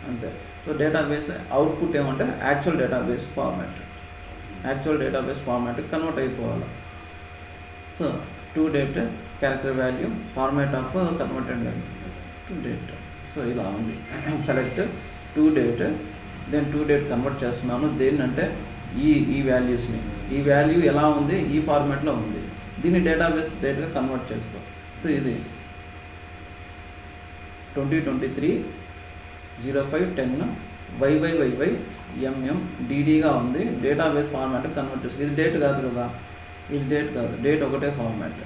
అంతే. సో డేటాబేస్ అవుట్పుట్ ఏమంటే యాక్చువల్ డేటాబేస్ ఫార్మాట్ కన్వర్ట్ అయిపోవాలి. So 2 date character value format of converted 2 date. So ఇలా ఉంది. Select 2 date, then 2 date convert చేస్తున్నాను. దేన్నంటే ఈ వాల్యూస్ని, ఈ వాల్యూ ఎలా ఉంది, ఈ ఫార్మాట్లో ఉంది, దీన్ని డేటాబేస్ డేట్గా కన్వర్ట్ చేసుకో. సో ఇది 2023-05-10 YYYY MMDDగా ఉంది, డేటాబేస్ ఫార్మాట్ కన్వర్ట్ చేసుకో. ఇది డేట్ కాదు కదా, డేట్ ఒకటే ఫార్మాట్.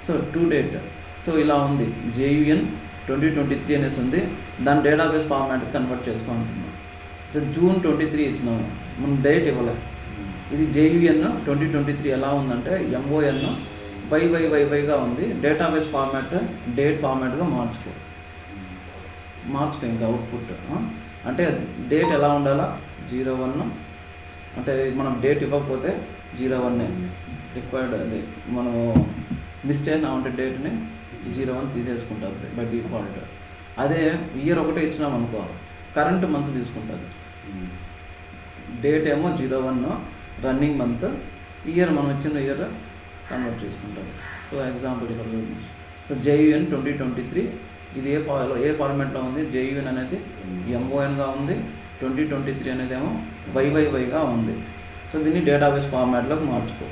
సో 2 డేట్, సో ఇలా ఉంది జేయుఎన్ 2023 అనేసి ఉంది, దాని డేటాబేస్ ఫార్మాట్కి కన్వర్ట్ చేసుకుంటున్నాం. జూన్ 23 ఇచ్చినాము, మనం డేట్ ఇవ్వలేదు. ఇది జేయుఎన్ 2023 ఎలా ఉందంటే ఎంఓఎన్ వైగా ఉంది, డేటాబేస్ ఫార్మాట్ డేట్ ఫార్మాట్గా మార్చుకో ఇంకా అవుట్పుట్ అంటే డేట్ ఎలా ఉండాలా 01, అంటే మనం డేట్ ఇవ్వకపోతే 01 రిక్వైర్డ్, అది మనం మిస్ చేసినామంటే డేట్ని 01 తీసేసుకుంటుంది బై డిఫాల్ట్. అదే ఇయర్ ఒకటే ఇచ్చినాం అనుకో కరెంట్ మంత్ తీసుకుంటుంది, డేట్ ఏమో 01 రన్నింగ్ మంత్, ఇయర్ మనం ఇచ్చిన ఇయర్ కన్వర్ట్ చేసుకుంటారు. సో ఎగ్జాంపుల్ ఇక్కడ చూడండి. సో జేయుఎన్ 2023 ఇది ఏ ఫార్మాట్లో ఉంది, జేయుఎన్ అనేది ఎంఓఎన్గా ఉంది, 2023 అనేది ఏమో వైగా ఉంది. సో దీన్ని డేటాబేస్ ఫార్మాట్లోకి మార్చుకో.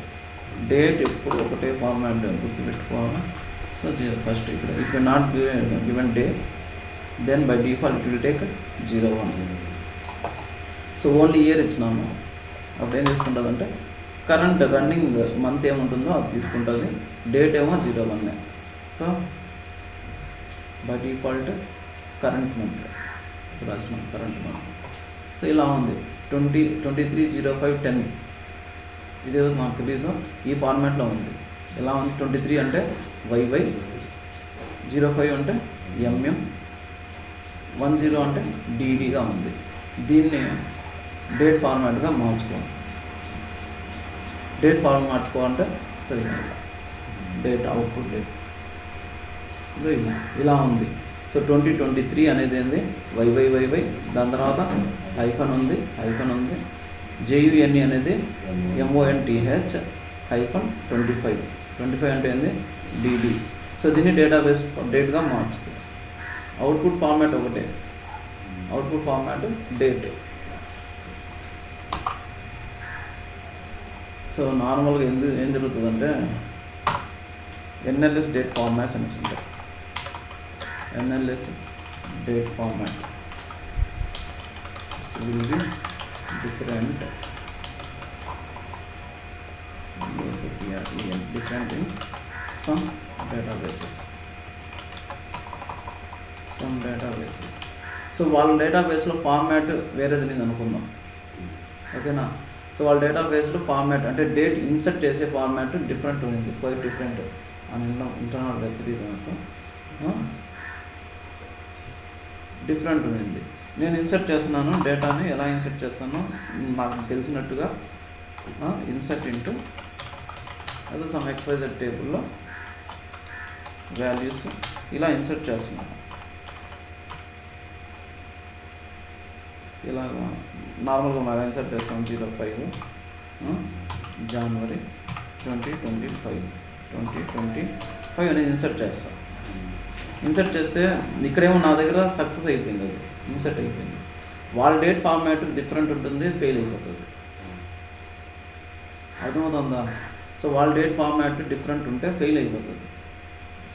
డేట్ ఎప్పుడు ఒకటే ఫార్మాట్ గుర్తుపెట్టుకోవాలి. సో ఫస్ట్ ఇక్కడ if you not given day then by default it will take 01. So only year ఇచ్చినాము, అప్పుడు ఏం తీసుకుంటుంది అంటే కరెంట్ రన్నింగ్ మంత్ ఏముంటుందో అది తీసుకుంటుంది, డేట్ ఏమో 01. So by default current month ఇప్పుడు రాసిన కరెంట్ మంత్. సో ఇలా ఉంది 23/05/10, ఇదేదో నాకు తెలీదు, ఈ ఫార్మాట్లో ఉంది. ఎలా ఉంది 23 అంటే వైవై, 05 అంటే ఎంఎం, 10 అంటే డీడీగా ఉంది. దీన్ని డేట్ ఫార్మాట్గా మార్చుకోవాలి. డేట్ ఫార్మాట్ మార్చుకోవాలంటే డేట్ అవుట్పుట్ డేట్ ఇలా ఉంది. సో 2023 అనేది ఏంది వైవై, దాని తర్వాత హైఫన్ ఉంది, జేయుఎన్ఈ అనేది MONTH-25 అంటే ఏంది డీడీ. సో దీన్ని డేటాబేస్ డేట్గా మార్చుకో. అవుట్పుట్ ఫార్మాట్ ఒకటే, అవుట్పుట్ ఫార్మాట్ డేట్. సో నార్మల్గా ఏం జరుగుతుందంటే ఎన్ఎల్ఎస్ డేట్ ఫార్మాట్స్ అనేసి ఉంటాయి. NLS date format will be different in some databases. So వాళ్ళ డేటాబేస్లో ఫార్మాట్ వేరేది ఉంది అనుకుందాం, ఓకేనా. సో వాళ్ళ డేటాబేస్లో ఫార్మాట్ అంటే డేట్ ఇన్సర్ట్ చేసే ఫార్మాట్ డిఫరెంట్ ఉంది, క్వైట్ డిఫరెంట్ అని ఇంటర్నల్గా తెలియదు నాకు, డిఫరెంట్ ఉంది. నేను ఇన్సర్ట్ చేస్తున్నాను డేటాని, ఎలా ఇన్సర్ట్ చేస్తానో నాకు తెలిసినట్టుగా ఇన్సర్ట్ ఇంటూ అదే సమ్ XYZ టేబుల్లో వాల్యూస్ ఇలా ఇన్సర్ట్ చేస్తున్నాను. ఇలా నార్మల్గా మనం ఇన్సర్ట్ చేస్తాం 05 జనవరి 2025 అనేది ఇన్సర్ట్ చేస్తాం. ఇన్సర్ట్ చేస్తే ఇక్కడేమో నా దగ్గర సక్సెస్ అయిపోయింది, అది ఇన్సర్ట్ అయిపోయింది. వాళ్ళ డేట్ ఫార్మాట్ డిఫరెంట్ ఉంటుంది, ఫెయిల్ అయిపోతుంది. అర్థమవుతుందా? సో వాళ్ళ డేట్ ఫార్మాట్ డిఫరెంట్ ఉంటే ఫెయిల్ అయిపోతుంది.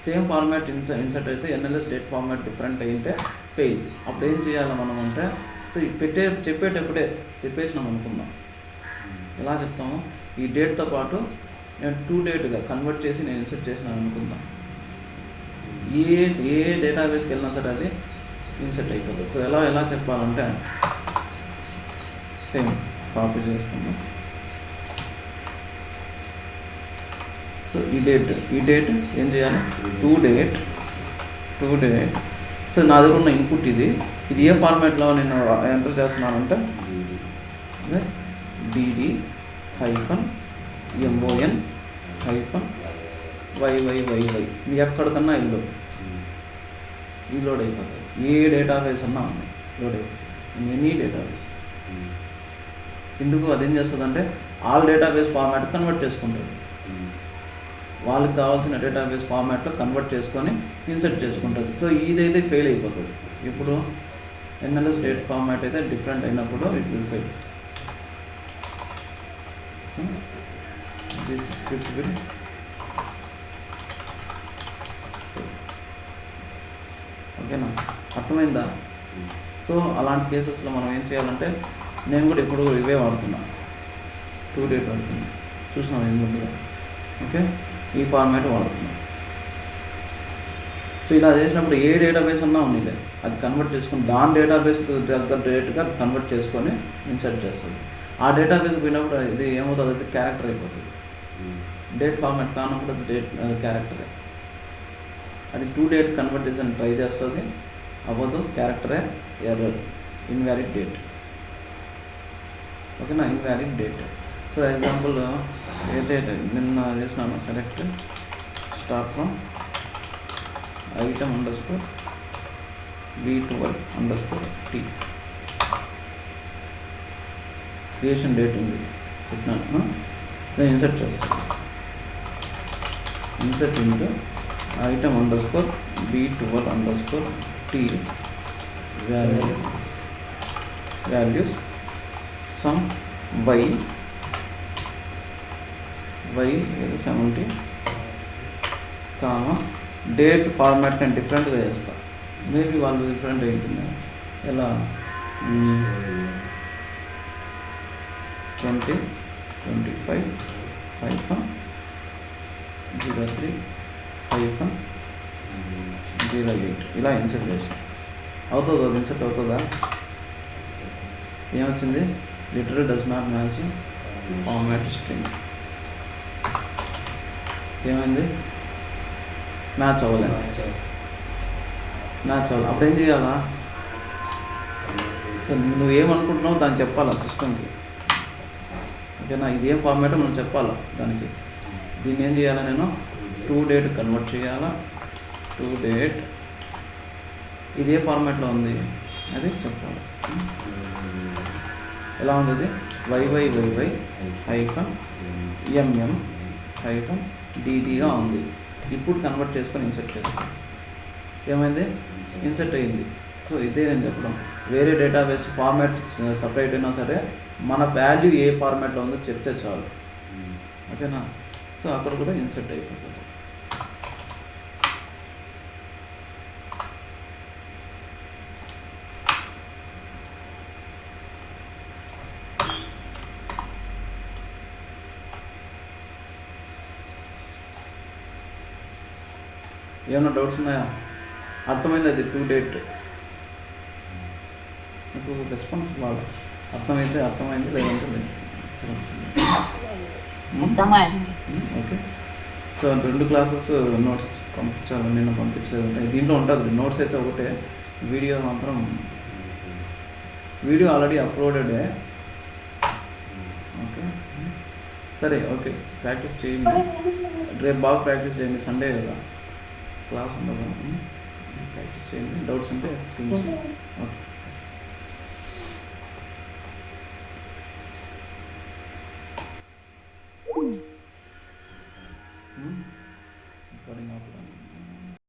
సేమ్ ఫార్మాట్ ఇన్సర్ట్ అయితే ఎన్ఎల్ఎస్ డేట్ ఫార్మాట్ డిఫరెంట్ అయితే ఫెయిల్. అప్పుడు ఏం చేయాలి మనం అంటే, సో చెప్పేటప్పుడే చెప్పేసినాం అనుకుందాం. ఎలా చెప్తాము, ఈ డేట్తో పాటు నేను టు డేట్గా కన్వర్ట్ చేసి నేను ఇన్సర్ట్ చేసినాను అనుకుందాం. ఏ డేటాబేస్కి వెళ్ళినా సరే అది ఇన్సర్ట్ అయిపోతుంది. సో ఎలా చెప్పాలంటే సేమ్ కాపీ చేసుకుందాం. సో ఈ డేట్ ఏం చేయాలి, టు డేట్. సో నా దగ్గర ఉన్న ఇన్పుట్ ఇది ఏ ఫార్మాట్లో నేను ఎంటర్ చేస్తున్నానంటే DD-MON-YYY మీ ఎక్కడికన్నా లోడ్ అయిపోతుంది. ఏ డేటాబేస్ అన్నా లోడ్ అయిపోతుంది, ఎనీ డేటాబేస్. ఎందుకు అదేం చేస్తుందంటే ఆల్ డేటాబేస్ ఫార్మాట్ కన్వర్ట్ చేసుకుంటుంది. వాళ్ళకి కావాల్సిన డేటాబేస్ ఫార్మాట్లో కన్వర్ట్ చేసుకొని ఇన్సర్ట్ చేసుకుంటుంది. సో ఇదైతే ఫెయిల్ అయిపోతుంది. ఇప్పుడు ఎన్ఎల్ఎస్ డేట్ ఫార్మాట్ అయితే డిఫరెంట్ అయినప్పుడు it will fail. This script will ఓకేనా, అర్థమైందా? సో అలాంటి కేసెస్లో మనం ఏం చేయాలంటే, నేను కూడా ఇప్పుడు ఇవే వాడుతున్నా, టు డేట్ వాడుతున్నా, చూసినాను ముందుగా. ఓకే, ఈ ఫార్మాట్ వాడుతున్నా. సో ఇలా చేసినప్పుడు ఏ డేటాబేస్ అన్నా ఉన్నిలే అది కన్వర్ట్ చేసుకొని దాని డేటాబేస్కి దగ్గర డేట్గా కన్వర్ట్ చేసుకొని ఇన్సర్ట్ చేస్తుంది. ఆ డేటాబేస్ పోయినప్పుడు ఇది ఏమవుతుంది, అది క్యారెక్టర్ అయిపోతుంది. డేట్ ఫార్మాట్ కానప్పుడు అది డేట్ క్యారెక్టరే. అది టు డేట్ కన్వర్ట్ చేసి ట్రై చేస్తుంది, అవ్వదు, క్యారెక్టరే ఎర్రర్, ఇన్వాలిడ్ డేట్. ఓకేనా, ఇన్వాలిడ్ డేట్. సో ఎగ్జాంపుల్ ఏదైతే నిన్న చేసినాను, select start from item underscore V12_T creation date ఉంది చెప్పినాను. నేను ఇన్సర్ట్ చేస్తాను, insert into item underscore V12_T values some y 70 comma date format నేను డిఫరెంట్గా చేస్తాను. మేబీ వాళ్ళు డిఫరెంట్ ఉంటుంది. ఎలా 2025-03-08 ఇలా ఇన్సర్ట్ చేసాం. అవుతుంది, అది ఇన్సర్ట్ అవుతుందా? ఏమొచ్చింది, literal does not match format string. ఏమైంది, మ్యాచ్ అవ్వలేదు, మ్యాచ్ అవ్వాలి. అప్పుడు ఏం చేయాలా, సో నువ్వేమనుకుంటున్నావు దానికి చెప్పాలా సిస్టమ్కి. ఓకేనా, ఇది ఏం ఫార్మాట్ మనం చెప్పాలా దానికి. దీన్ని ఏం చేయాలా, నేను టు డేట్ కన్వర్ట్ చేయాలా. టు డేట్ ఇది ఏ ఫార్మాట్లో ఉంది అది చెప్పాలి. ఎలా ఉంది అది, YYYY-MM-DDగా ఉంది. ఇప్పుడు కన్వర్ట్ చేసుకొని ఇన్సర్ట్ చేస్తాం. ఏమైంది, ఇన్సర్ట్ అయ్యింది. సో ఇదే నేను చెప్పడం, వేరే డేటాబేస్ ఫార్మాట్ సపరేట్ అయినా సరే మన వాల్యూ ఏ ఫార్మాట్లో ఉందో చెప్తే చాలు. ఓకేనా, సో అక్కడ కూడా ఇన్సర్ట్ అయిపోతుంది. ఏమైనా డౌట్స్ ఉన్నాయా? అర్థమైంది, అది టు డేట్. నాకు రెస్పాన్స్ బాగా అర్థమైంది, లేదంటే లేదు. ఓకే, సో 2 క్లాసెస్ నోట్స్ పంపించాలి, నేను పంపించలేదంటే దీంట్లో ఉంటుంది. నోట్స్ అయితే ఒకటే, వీడియో మాత్రం వీడియో ఆల్రెడీ అప్లోడెడే. ఓకే సరే, ఓకే ప్రాక్టీస్ చేయండి, రేపు బాగా ప్రాక్టీస్ చేయండి, సండే కదా క్లాస్ ఉండదు. ప్రాక్టీస్ చేయండి, డౌట్స్ ఉంటే ఓకే. రికార్డింగ్ ఆపుతాను.